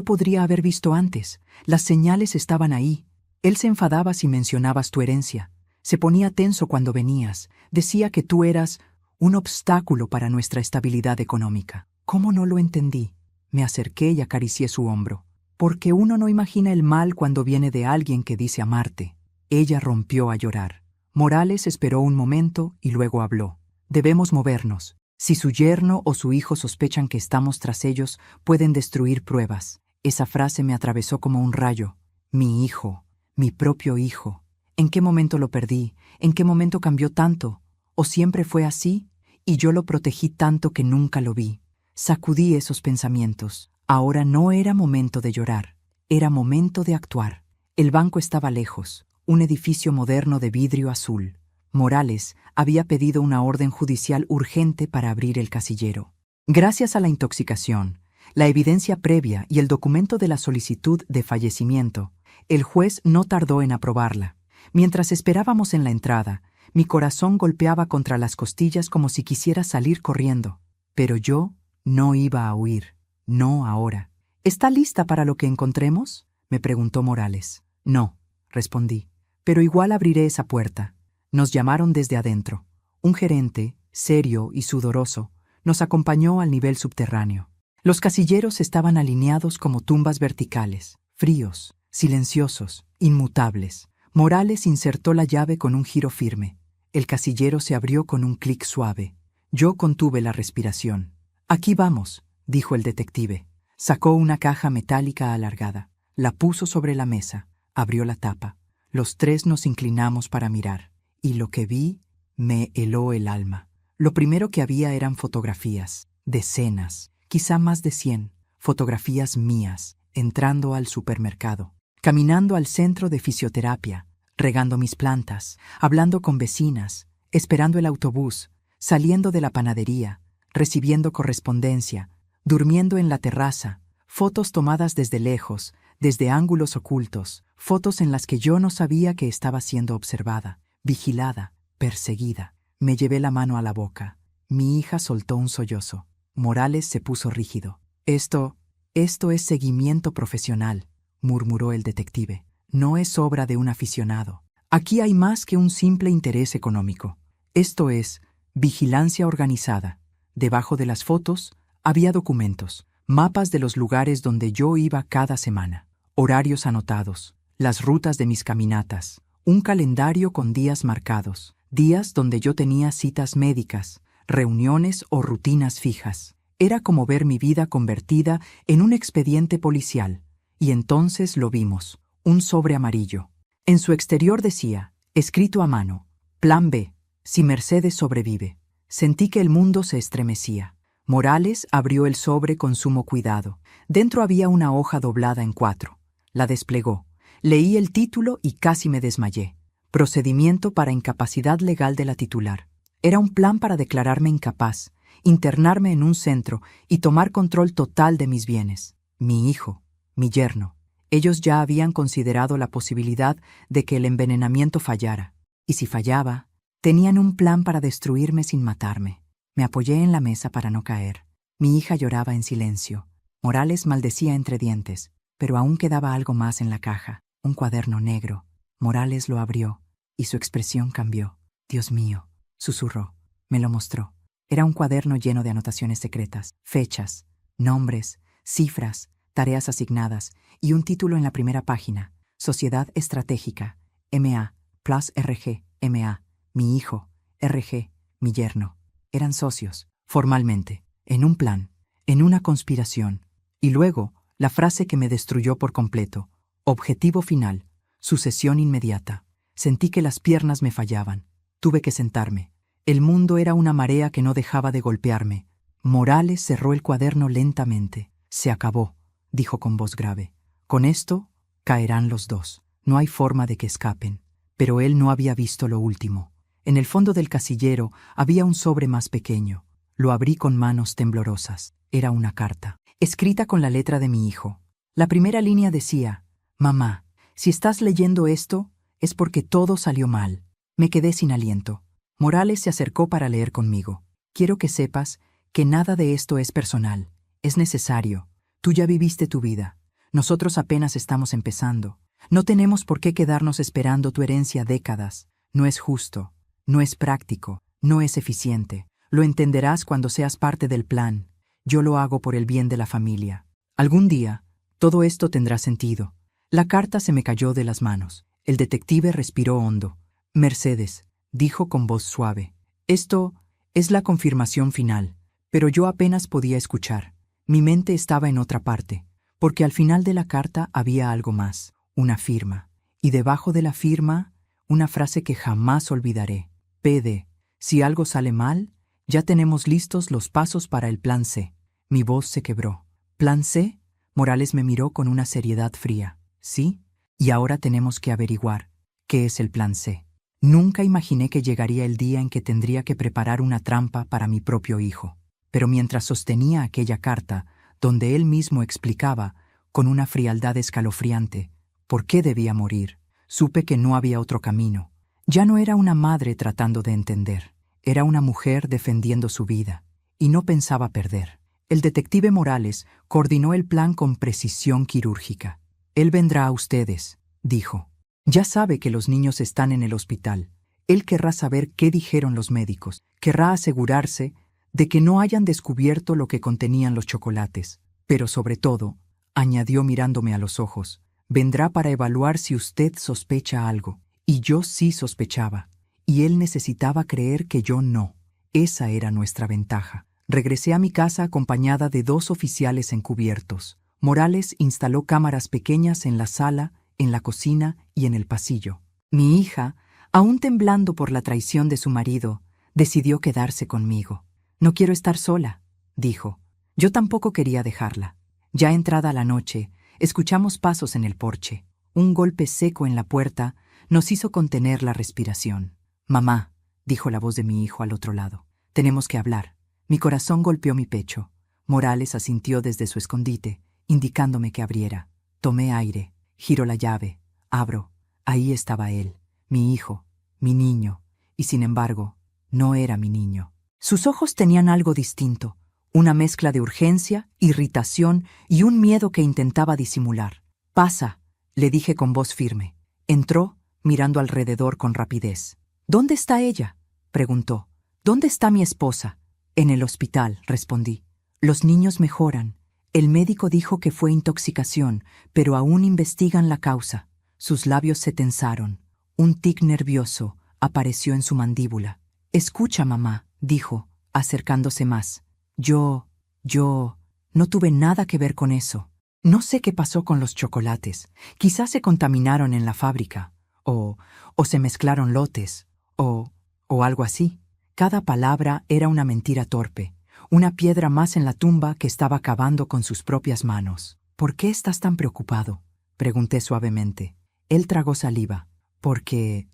podría haber visto antes. Las señales estaban ahí. Él se enfadaba si mencionabas tu herencia. Se ponía tenso cuando venías. Decía que tú eras un obstáculo para nuestra estabilidad económica. ¿Cómo no lo entendí? Me acerqué y acaricié su hombro. Porque uno no imagina el mal cuando viene de alguien que dice amarte. Ella rompió a llorar. Morales esperó un momento y luego habló. Debemos movernos. Si su yerno o su hijo sospechan que estamos tras ellos, pueden destruir pruebas. Esa frase me atravesó como un rayo. Mi hijo, mi propio hijo. ¿En qué momento lo perdí? ¿En qué momento cambió tanto? ¿O siempre fue así? Y yo lo protegí tanto que nunca lo vi. Sacudí esos pensamientos. Ahora no era momento de llorar, era momento de actuar. El banco estaba lejos, un edificio moderno de vidrio azul. Morales había pedido una orden judicial urgente para abrir el casillero. Gracias a la intoxicación, la evidencia previa y el documento de la solicitud de fallecimiento, el juez no tardó en aprobarla. Mientras esperábamos en la entrada, mi corazón golpeaba contra las costillas como si quisiera salir corriendo. Pero yo no iba a huir. No ahora. ¿Está lista para lo que encontremos?, me preguntó Morales. No, respondí, pero igual abriré esa puerta. Nos llamaron desde adentro. Un gerente, serio y sudoroso, nos acompañó al nivel subterráneo. Los casilleros estaban alineados como tumbas verticales, fríos, silenciosos, inmutables. Morales insertó la llave con un giro firme. El casillero se abrió con un clic suave. Yo contuve la respiración. Aquí vamos, dijo el detective. Sacó una caja metálica alargada, la puso sobre la mesa, abrió la tapa. Los tres nos inclinamos para mirar, y lo que vi me heló el alma. Lo primero que había eran fotografías, decenas, quizá más de 100, fotografías mías, entrando al supermercado, caminando al centro de fisioterapia, regando mis plantas, hablando con vecinas, esperando el autobús, saliendo de la panadería, recibiendo correspondencia, durmiendo en la terraza, fotos tomadas desde lejos, desde ángulos ocultos, fotos en las que yo no sabía que estaba siendo observada, vigilada, perseguida. Me llevé la mano a la boca. Mi hija soltó un sollozo. Morales se puso rígido. Esto es seguimiento profesional, murmuró el detective. No es obra de un aficionado. Aquí hay más que un simple interés económico. Esto es vigilancia organizada. Debajo de las fotos había documentos, mapas de los lugares donde yo iba cada semana, horarios anotados, las rutas de mis caminatas, un calendario con días marcados, días donde yo tenía citas médicas, reuniones o rutinas fijas. Era como ver mi vida convertida en un expediente policial. Y entonces lo vimos, un sobre amarillo. En su exterior decía, escrito a mano, Plan B, si Mercedes sobrevive. Sentí que el mundo se estremecía. Morales abrió el sobre con sumo cuidado. Dentro había una hoja doblada en 4. La desplegó. Leí el título y casi me desmayé. Procedimiento para incapacidad legal de la titular. Era un plan para declararme incapaz, internarme en un centro y tomar control total de mis bienes. Mi hijo, mi yerno. Ellos ya habían considerado la posibilidad de que el envenenamiento fallara. Y si fallaba, tenían un plan para destruirme sin matarme. Me apoyé en la mesa para no caer. Mi hija lloraba en silencio. Morales maldecía entre dientes, pero aún quedaba algo más en la caja, un cuaderno negro. Morales lo abrió, y su expresión cambió. Dios mío, susurró. Me lo mostró. Era un cuaderno lleno de anotaciones secretas, fechas, nombres, cifras, tareas asignadas, y un título en la primera página. Sociedad Estratégica, M.A., Plus RG, M.A., mi hijo, RG, mi yerno. Eran socios, formalmente, en un plan, en una conspiración. Y luego, la frase que me destruyó por completo. Objetivo final, sucesión inmediata. Sentí que las piernas me fallaban. Tuve que sentarme. El mundo era una marea que no dejaba de golpearme. Morales cerró el cuaderno lentamente. Se acabó, dijo con voz grave. Con esto, caerán los dos. No hay forma de que escapen. Pero él no había visto lo último. En el fondo del casillero había un sobre más pequeño. Lo abrí con manos temblorosas. Era una carta, escrita con la letra de mi hijo. La primera línea decía, Mamá, si estás leyendo esto, es porque todo salió mal. Me quedé sin aliento. Morales se acercó para leer conmigo. Quiero que sepas que nada de esto es personal. Es necesario. Tú ya viviste tu vida. Nosotros apenas estamos empezando. No tenemos por qué quedarnos esperando tu herencia décadas. No es justo. No es práctico, no es eficiente. Lo entenderás cuando seas parte del plan. Yo lo hago por el bien de la familia. Algún día, todo esto tendrá sentido. La carta se me cayó de las manos. El detective respiró hondo. Mercedes, dijo con voz suave. Esto es la confirmación final. Pero yo apenas podía escuchar. Mi mente estaba en otra parte, porque al final de la carta había algo más, una firma. Y debajo de la firma, una frase que jamás olvidaré. PD, si algo sale mal, ya tenemos listos los pasos para el plan C. Mi voz se quebró. ¿Plan C? Morales me miró con una seriedad fría. ¿Sí? Y ahora tenemos que averiguar qué es el plan C. Nunca imaginé que llegaría el día en que tendría que preparar una trampa para mi propio hijo. Pero mientras sostenía aquella carta, donde él mismo explicaba, con una frialdad escalofriante, por qué debía morir, supe que no había otro camino. Ya no era una madre tratando de entender, era una mujer defendiendo su vida, y no pensaba perder. El detective Morales coordinó el plan con precisión quirúrgica. Él vendrá a ustedes, dijo. Ya sabe que los niños están en el hospital. Él querrá saber qué dijeron los médicos, querrá asegurarse de que no hayan descubierto lo que contenían los chocolates. Pero sobre todo, añadió mirándome a los ojos, vendrá para evaluar si usted sospecha algo. Y yo sí sospechaba, y él necesitaba creer que yo no. Esa era nuestra ventaja. Regresé a mi casa acompañada de 2 oficiales encubiertos. Morales instaló cámaras pequeñas en la sala, en la cocina y en el pasillo. Mi hija, aún temblando por la traición de su marido, Decidió quedarse conmigo. No quiero estar sola, dijo. Yo tampoco quería dejarla. Ya entrada la noche, escuchamos pasos en el porche. Un golpe seco en la puerta nos hizo contener la respiración. Mamá, dijo la voz de mi hijo al otro lado. Tenemos que hablar. Mi corazón golpeó mi pecho. Morales asintió desde su escondite, indicándome que abriera. Tomé aire, giro la llave, abro. Ahí estaba él, mi hijo, mi niño, y sin embargo, no era mi niño. Sus ojos tenían algo distinto, una mezcla de urgencia, irritación y un miedo que intentaba disimular. «Pasa», le dije con voz firme. Entró, mirando alrededor con rapidez. «¿Dónde está ella?», preguntó. «¿Dónde está mi esposa?». «En el hospital», respondí. «Los niños mejoran. El médico dijo que fue intoxicación, pero aún investigan la causa». Sus labios se tensaron. Un tic nervioso apareció en su mandíbula. «Escucha, mamá», dijo, acercándose más. Yo no tuve nada que ver con eso. No sé qué pasó con los chocolates. Quizás se contaminaron en la fábrica. O se mezclaron lotes. O algo así. Cada palabra era una mentira torpe. Una piedra más en la tumba que estaba cavando con sus propias manos. «¿Por qué estás tan preocupado?», pregunté suavemente. Él tragó saliva. Porque,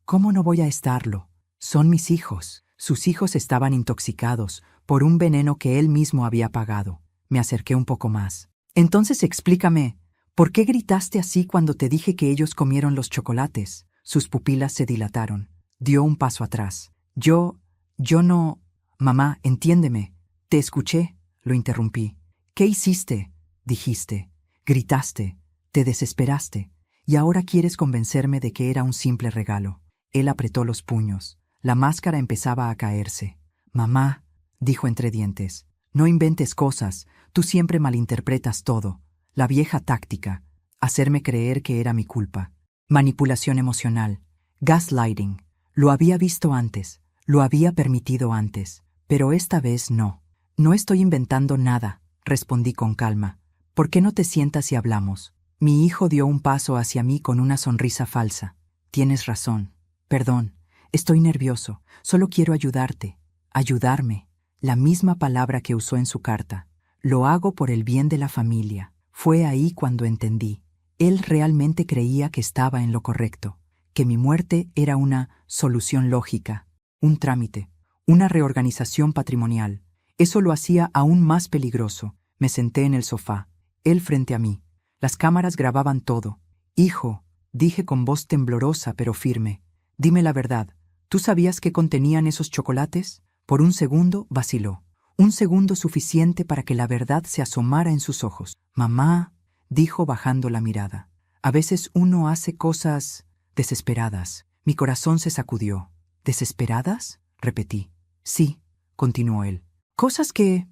¿cómo no voy a estarlo? Son mis hijos. Sus hijos estaban intoxicados por un veneno que él mismo había pagado. Me acerqué un poco más. Entonces explícame, ¿por qué gritaste así cuando te dije que ellos comieron los chocolates? Sus pupilas se dilataron. Dio un paso atrás. Yo no... Mamá, entiéndeme. Te escuché, lo interrumpí. ¿Qué hiciste? Dijiste. Gritaste. Te desesperaste. Y ahora quieres convencerme de que era un simple regalo. Él apretó los puños. La máscara empezaba a caerse. «Mamá», dijo entre dientes, «no inventes cosas. Tú siempre malinterpretas todo. La vieja táctica. Hacerme creer que era mi culpa. Manipulación emocional. Gaslighting. Lo había visto antes. Lo había permitido antes. Pero esta vez no. No estoy inventando nada», respondí con calma. «¿Por qué no te sientas y hablamos?» Mi hijo dio un paso hacia mí con una sonrisa falsa. «Tienes razón. Perdón. Estoy nervioso. Solo quiero ayudarte. Ayudarme». La misma palabra que usó en su carta. «Lo hago por el bien de la familia». Fue ahí cuando entendí. Él realmente creía que estaba en lo correcto. Que mi muerte era una solución lógica. Un trámite. Una reorganización patrimonial. Eso lo hacía aún más peligroso. Me senté en el sofá. Él frente a mí. Las cámaras grababan todo. «Hijo», dije con voz temblorosa pero firme, «dime la verdad. ¿Tú sabías qué contenían esos chocolates?» Por un segundo vaciló. Un segundo suficiente para que la verdad se asomara en sus ojos. «Mamá», dijo bajando la mirada. «A veces uno hace cosas desesperadas». Mi corazón se sacudió. «¿Desesperadas?», repetí. «Sí», continuó él. «Cosas que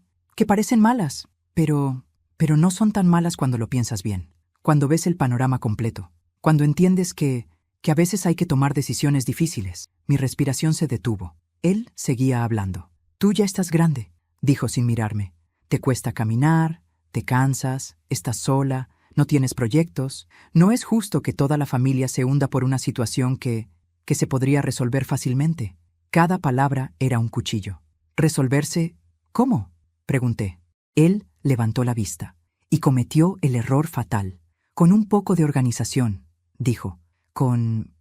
parecen malas, pero no son tan malas cuando lo piensas bien. Cuando ves el panorama completo. Cuando entiendes que a veces hay que tomar decisiones difíciles». Mi respiración se detuvo. Él seguía hablando. «Tú ya estás grande», dijo sin mirarme. «Te cuesta caminar, te cansas, estás sola, no tienes proyectos. No es justo que toda la familia se hunda por una situación que se podría resolver fácilmente». Cada palabra era un cuchillo. «¿Resolverse? ¿Cómo?», pregunté. Él levantó la vista y cometió el error fatal. «Con un poco de organización», dijo. Con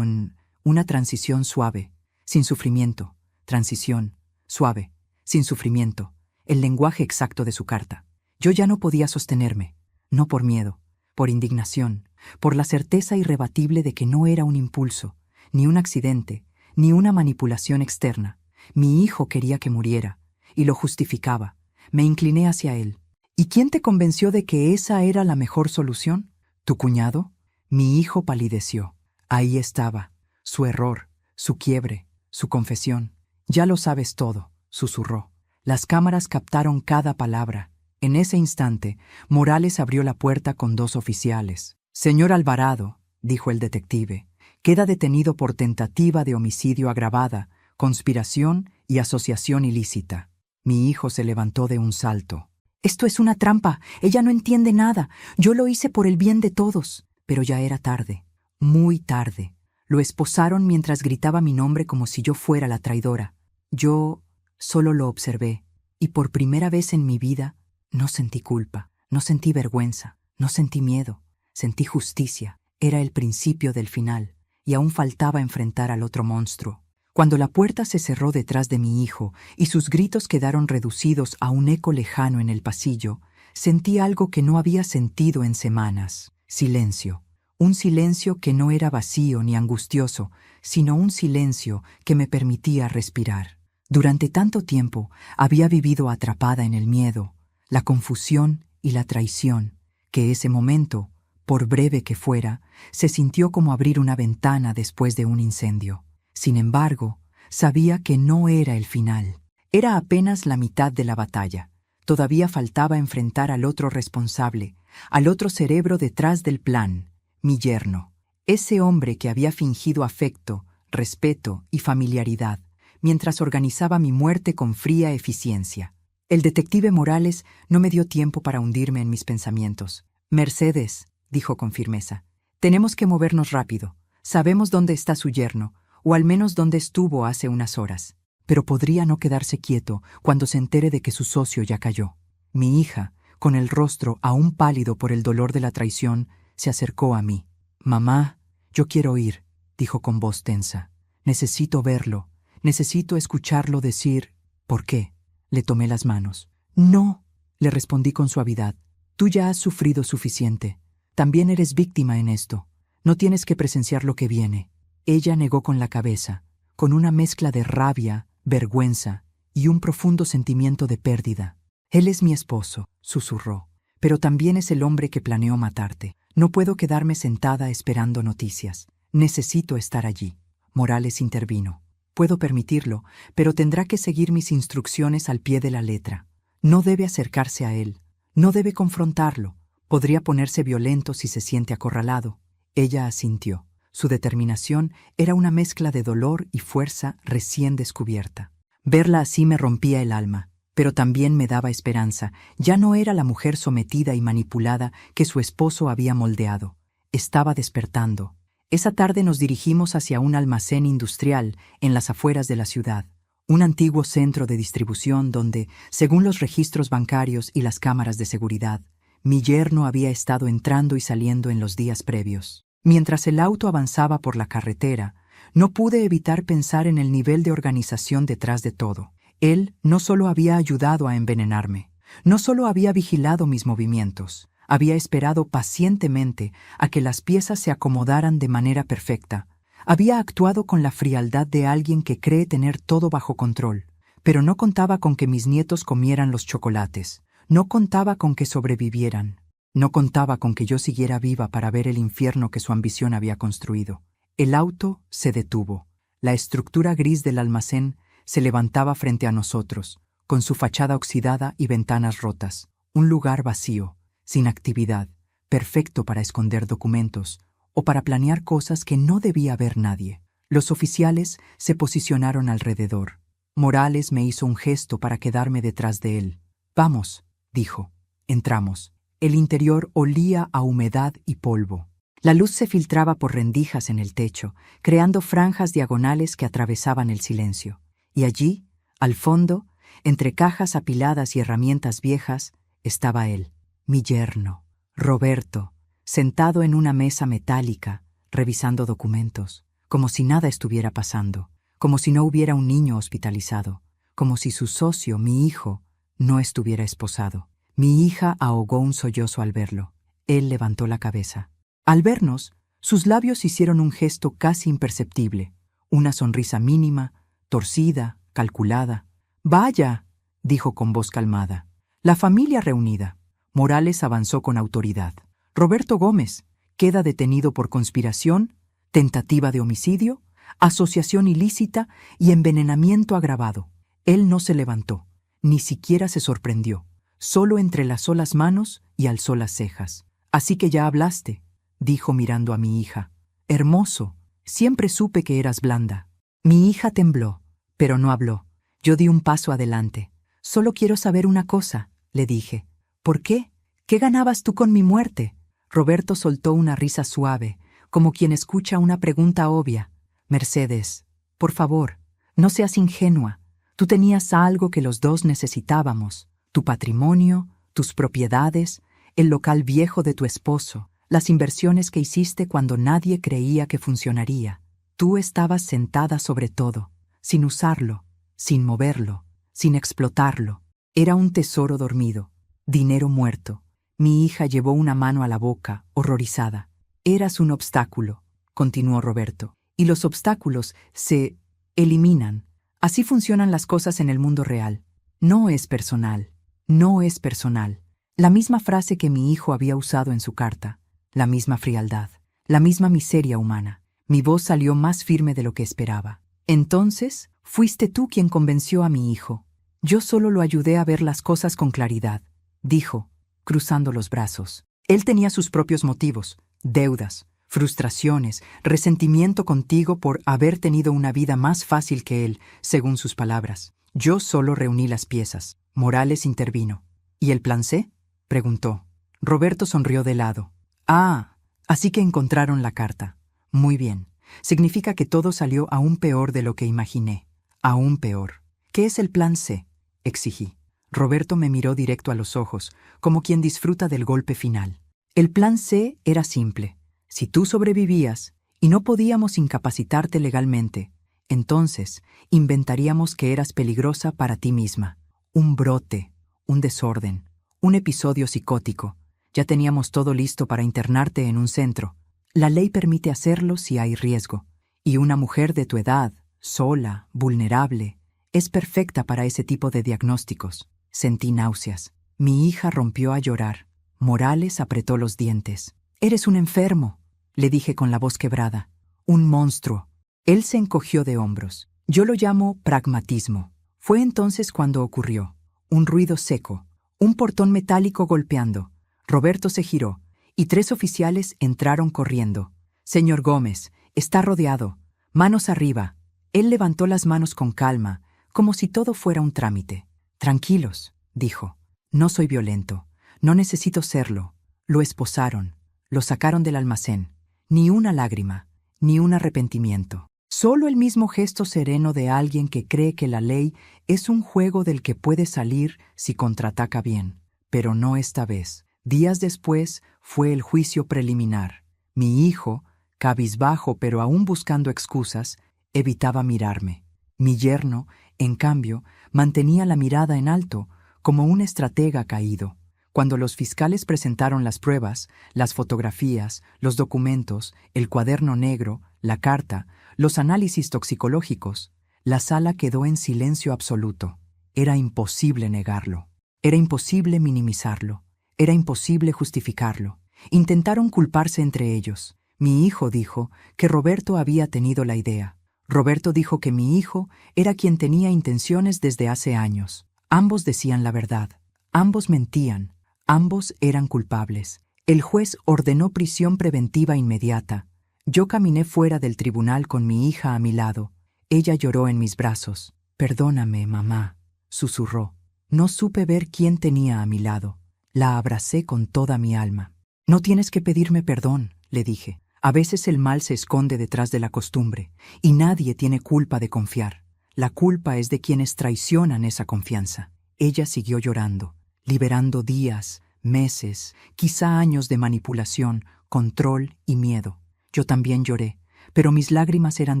una transición suave, sin sufrimiento. Transición, suave, sin sufrimiento. El lenguaje exacto de su carta. Yo ya no podía sostenerme. No por miedo, por indignación, por la certeza irrebatible de que no era un impulso, ni un accidente, ni una manipulación externa. Mi hijo quería que muriera, y lo justificaba. Me incliné hacia él. «¿Y quién te convenció de que esa era la mejor solución? ¿Tu cuñado?». Mi hijo palideció. Ahí estaba, su error, su quiebre, su confesión. «Ya lo sabes todo», susurró. Las cámaras captaron cada palabra. En ese instante, Morales abrió la puerta con 2 oficiales. «Señor Alvarado», dijo el detective, «queda detenido por tentativa de homicidio agravada, conspiración y asociación ilícita». Mi hijo se levantó de un salto. «Esto es una trampa. Ella no entiende nada. Yo lo hice por el bien de todos». Pero ya era tarde. Muy tarde. Lo esposaron mientras gritaba mi nombre como si yo fuera la traidora. Yo solo lo observé, y por primera vez en mi vida no sentí culpa, no sentí vergüenza, no sentí miedo, sentí justicia. Era el principio del final, y aún faltaba enfrentar al otro monstruo. Cuando la puerta se cerró detrás de mi hijo y sus gritos quedaron reducidos a un eco lejano en el pasillo, sentí algo que no había sentido en semanas. Silencio. Un silencio que no era vacío ni angustioso, sino un silencio que me permitía respirar. Durante tanto tiempo había vivido atrapada en el miedo, la confusión y la traición, que ese momento, por breve que fuera, se sintió como abrir una ventana después de un incendio. Sin embargo, sabía que no era el final. Era apenas la mitad de la batalla. Todavía faltaba enfrentar al otro responsable, al otro cerebro detrás del plan, mi yerno. Ese hombre que había fingido afecto, respeto y familiaridad, mientras organizaba mi muerte con fría eficiencia. El detective Morales no me dio tiempo para hundirme en mis pensamientos. «Mercedes», dijo con firmeza, «tenemos que movernos rápido. Sabemos dónde está su yerno, o al menos dónde estuvo hace unas horas. Pero podría no quedarse quieto cuando se entere de que su socio ya cayó». Mi hija, con el rostro aún pálido por el dolor de la traición, se acercó a mí. «Mamá, yo quiero ir», dijo con voz tensa. «Necesito verlo. Necesito escucharlo decir...» «¿Por qué?». Le tomé las manos. «No», le respondí con suavidad. «Tú ya has sufrido suficiente. También eres víctima en esto. No tienes que presenciar lo que viene». Ella negó con la cabeza, con una mezcla de rabia, vergüenza y un profundo sentimiento de pérdida. «Él es mi esposo», susurró, «pero también es el hombre que planeó matarte. No puedo quedarme sentada esperando noticias. Necesito estar allí». Morales intervino. «Puedo permitirlo, pero tendrá que seguir mis instrucciones al pie de la letra. No debe acercarse a él. No debe confrontarlo. Podría ponerse violento si se siente acorralado». Ella asintió. Su determinación era una mezcla de dolor y fuerza recién descubierta. Verla así me rompía el alma, pero también me daba esperanza. Ya no era la mujer sometida y manipulada que su esposo había moldeado. Estaba despertando. Esa tarde nos dirigimos hacia un almacén industrial en las afueras de la ciudad, un antiguo centro de distribución donde, según los registros bancarios y las cámaras de seguridad, mi yerno había estado entrando y saliendo en los días previos. Mientras el auto avanzaba por la carretera, no pude evitar pensar en el nivel de organización detrás de todo. Él no solo había ayudado a envenenarme, no solo había vigilado mis movimientos, había esperado pacientemente a que las piezas se acomodaran de manera perfecta. Había actuado con la frialdad de alguien que cree tener todo bajo control, pero no contaba con que mis nietos comieran los chocolates, no contaba con que sobrevivieran. No contaba con que yo siguiera viva para ver el infierno que su ambición había construido. El auto se detuvo. La estructura gris del almacén se levantaba frente a nosotros, con su fachada oxidada y ventanas rotas. Un lugar vacío, sin actividad, perfecto para esconder documentos o para planear cosas que no debía ver nadie. Los oficiales se posicionaron alrededor. Morales me hizo un gesto para quedarme detrás de él. «Vamos», dijo. Entramos. El interior olía a humedad y polvo. La luz se filtraba por rendijas en el techo, creando franjas diagonales que atravesaban el silencio. Y allí, al fondo, entre cajas apiladas y herramientas viejas, estaba él, mi yerno, Roberto, sentado en una mesa metálica, revisando documentos, como si nada estuviera pasando, como si no hubiera un niño hospitalizado, como si su socio, mi hijo, no estuviera esposado. Mi hija ahogó un sollozo al verlo. Él levantó la cabeza. Al vernos, sus labios hicieron un gesto casi imperceptible, una sonrisa mínima, torcida, calculada. «Vaya», dijo con voz calmada. «La familia reunida». Morales avanzó con autoridad. «Roberto Gómez queda detenido por conspiración, tentativa de homicidio, asociación ilícita y envenenamiento agravado». Él no se levantó, ni siquiera se sorprendió. Solo entrelazó las manos y alzó las cejas. «Así que ya hablaste», dijo mirando a mi hija. «Hermoso, siempre supe que eras blanda». Mi hija tembló, pero no habló. Yo di un paso adelante. «Solo quiero saber una cosa», le dije. «¿Por qué? ¿Qué ganabas tú con mi muerte?» Roberto soltó una risa suave, como quien escucha una pregunta obvia. Mercedes, por favor, no seas ingenua. Tú tenías algo que los dos necesitábamos: tu patrimonio, tus propiedades, el local viejo de tu esposo, las inversiones que hiciste cuando nadie creía que funcionaría. Tú estabas sentada sobre todo, sin usarlo, sin moverlo, sin explotarlo. Era un tesoro dormido, dinero muerto. Mi hija llevó una mano a la boca, horrorizada. Eras un obstáculo, continuó Roberto, y los obstáculos se eliminan. Así funcionan las cosas en el mundo real. No es personal, no es personal. La misma frase que mi hijo había usado en su carta, la misma frialdad, la misma miseria humana. Mi voz salió más firme de lo que esperaba. Entonces, fuiste tú quien convenció a mi hijo. Yo solo lo ayudé a ver las cosas con claridad, dijo, cruzando los brazos. Él tenía sus propios motivos, deudas, frustraciones, resentimiento contigo por haber tenido una vida más fácil que él, según sus palabras. Yo solo reuní las piezas. Morales intervino. ¿Y el plan C?, preguntó. Roberto sonrió de lado. Ah, así que encontraron la carta. Muy bien. Significa que todo salió aún peor de lo que imaginé. Aún peor. ¿Qué es el plan C?, exigí. Roberto me miró directo a los ojos, como quien disfruta del golpe final. El plan C era simple. Si tú sobrevivías y no podíamos incapacitarte legalmente, entonces inventaríamos que eras peligrosa para ti misma. Un brote, un desorden, un episodio psicótico. Ya teníamos todo listo para internarte en un centro. La ley permite hacerlo si hay riesgo. Y una mujer de tu edad, sola, vulnerable, es perfecta para ese tipo de diagnósticos. Sentí náuseas. Mi hija rompió a llorar. Morales apretó los dientes. «Eres un enfermo», le dije con la voz quebrada. «Un monstruo». Él se encogió de hombros. Yo lo llamo pragmatismo. Fue entonces cuando ocurrió. Un ruido seco, un portón metálico golpeando. Roberto se giró, y 3 oficiales entraron corriendo. «Señor Gómez, está rodeado. Manos arriba». Él levantó las manos con calma, como si todo fuera un trámite. «Tranquilos», dijo. «No soy violento. No necesito serlo». Lo esposaron. Lo sacaron del almacén. Ni una lágrima, ni un arrepentimiento. Solo el mismo gesto sereno de alguien que cree que la ley es un juego del que puede salir si contraataca bien. Pero no esta vez. Días después fue el juicio preliminar. Mi hijo, cabizbajo pero aún buscando excusas, evitaba mirarme. Mi yerno, en cambio, mantenía la mirada en alto, como un estratega caído. Cuando los fiscales presentaron las pruebas, las fotografías, los documentos, el cuaderno negro, la carta, los análisis toxicológicos, la sala quedó en silencio absoluto. Era imposible negarlo. Era imposible minimizarlo. Era imposible justificarlo. Intentaron culparse entre ellos. Mi hijo dijo que Roberto había tenido la idea. Roberto dijo que mi hijo era quien tenía intenciones desde hace años. Ambos decían la verdad. Ambos mentían. Ambos eran culpables. El juez ordenó prisión preventiva inmediata. Yo caminé fuera del tribunal con mi hija a mi lado. Ella lloró en mis brazos. «Perdóname, mamá», susurró. No supe ver quién tenía a mi lado. La abracé con toda mi alma. «No tienes que pedirme perdón», le dije. «A veces el mal se esconde detrás de la costumbre, y nadie tiene culpa de confiar. La culpa es de quienes traicionan esa confianza». Ella siguió llorando, liberando días, meses, quizá años de manipulación, control y miedo. Yo también lloré, pero mis lágrimas eran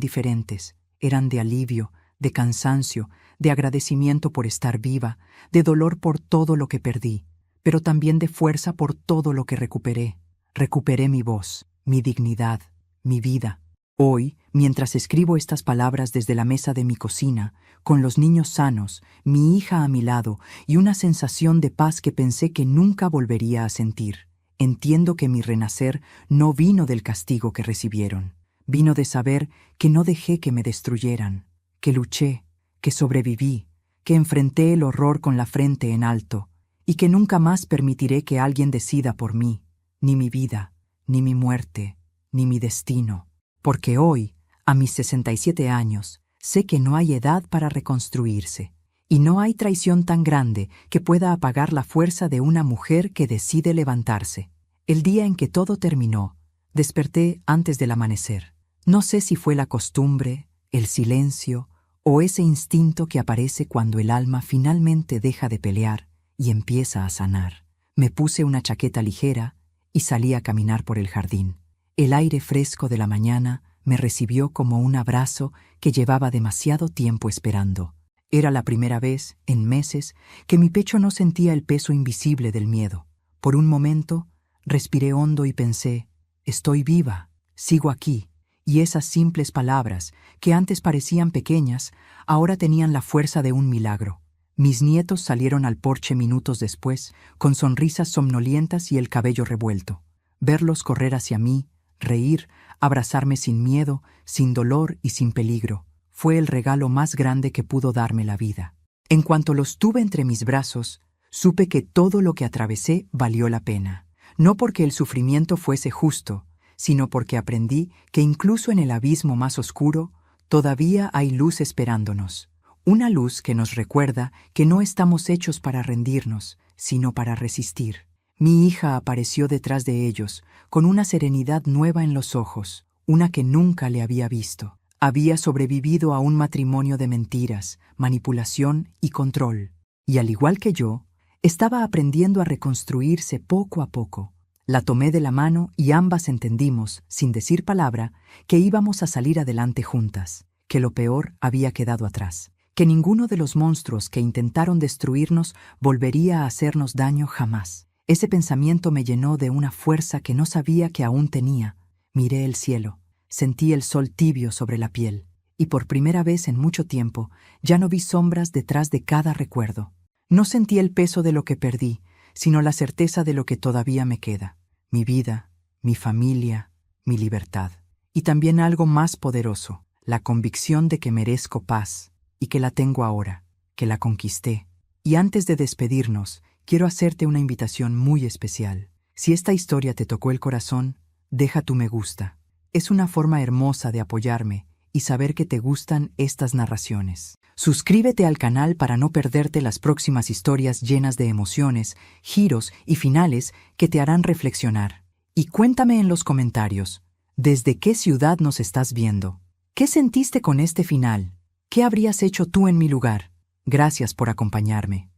diferentes. Eran de alivio, de cansancio, de agradecimiento por estar viva, de dolor por todo lo que perdí, pero también de fuerza por todo lo que recuperé. Recuperé mi voz, mi dignidad, mi vida. Hoy, mientras escribo estas palabras desde la mesa de mi cocina, con los niños sanos, mi hija a mi lado y una sensación de paz que pensé que nunca volvería a sentir, entiendo que mi renacer no vino del castigo que recibieron. Vino de saber que no dejé que me destruyeran, que luché, que sobreviví, que enfrenté el horror con la frente en alto, y que nunca más permitiré que alguien decida por mí, ni mi vida, ni mi muerte, ni mi destino. Porque hoy, a mis 67 años, sé que no hay edad para reconstruirse, y no hay traición tan grande que pueda apagar la fuerza de una mujer que decide levantarse. El día en que todo terminó, Desperté antes del amanecer. No sé si fue la costumbre, el silencio o ese instinto que aparece cuando el alma finalmente deja de pelear y empieza a sanar. Me puse una chaqueta ligera y salí a caminar por el jardín. El aire fresco de la mañana me recibió como un abrazo que llevaba demasiado tiempo esperando. Era la primera vez, en meses, que mi pecho no sentía el peso invisible del miedo. Por un momento, respiré hondo y pensé, estoy viva, sigo aquí. Y esas simples palabras, que antes parecían pequeñas, ahora tenían la fuerza de un milagro. Mis nietos salieron al porche minutos después, con sonrisas somnolientas y el cabello revuelto. Verlos correr hacia mí, reír, abrazarme sin miedo, sin dolor y sin peligro, fue el regalo más grande que pudo darme la vida. En cuanto los tuve entre mis brazos, supe que todo lo que atravesé valió la pena. No porque el sufrimiento fuese justo, sino porque aprendí que incluso en el abismo más oscuro, todavía hay luz esperándonos. Una luz que nos recuerda que no estamos hechos para rendirnos, sino para resistir. Mi hija apareció detrás de ellos, con una serenidad nueva en los ojos, una que nunca le había visto. Había sobrevivido a un matrimonio de mentiras, manipulación y control. Y al igual que yo, estaba aprendiendo a reconstruirse poco a poco. La tomé de la mano y ambas entendimos, sin decir palabra, que íbamos a salir adelante juntas, que lo peor había quedado atrás, que ninguno de los monstruos que intentaron destruirnos volvería a hacernos daño jamás. Ese pensamiento me llenó de una fuerza que no sabía que aún tenía. Miré el cielo, sentí el sol tibio sobre la piel, y por primera vez en mucho tiempo ya no vi sombras detrás de cada recuerdo. No sentí el peso de lo que perdí, sino la certeza de lo que todavía me queda, mi vida, mi familia, mi libertad. Y también algo más poderoso, la convicción de que merezco paz, y que la tengo ahora, que la conquisté. Y antes de despedirnos, quiero hacerte una invitación muy especial. Si esta historia te tocó el corazón, deja tu me gusta. Es una forma hermosa de apoyarme y saber que te gustan estas narraciones. Suscríbete al canal para no perderte las próximas historias llenas de emociones, giros y finales que te harán reflexionar. Y cuéntame en los comentarios, ¿desde qué ciudad nos estás viendo? ¿Qué sentiste con este final? ¿Qué habrías hecho tú en mi lugar? Gracias por acompañarme.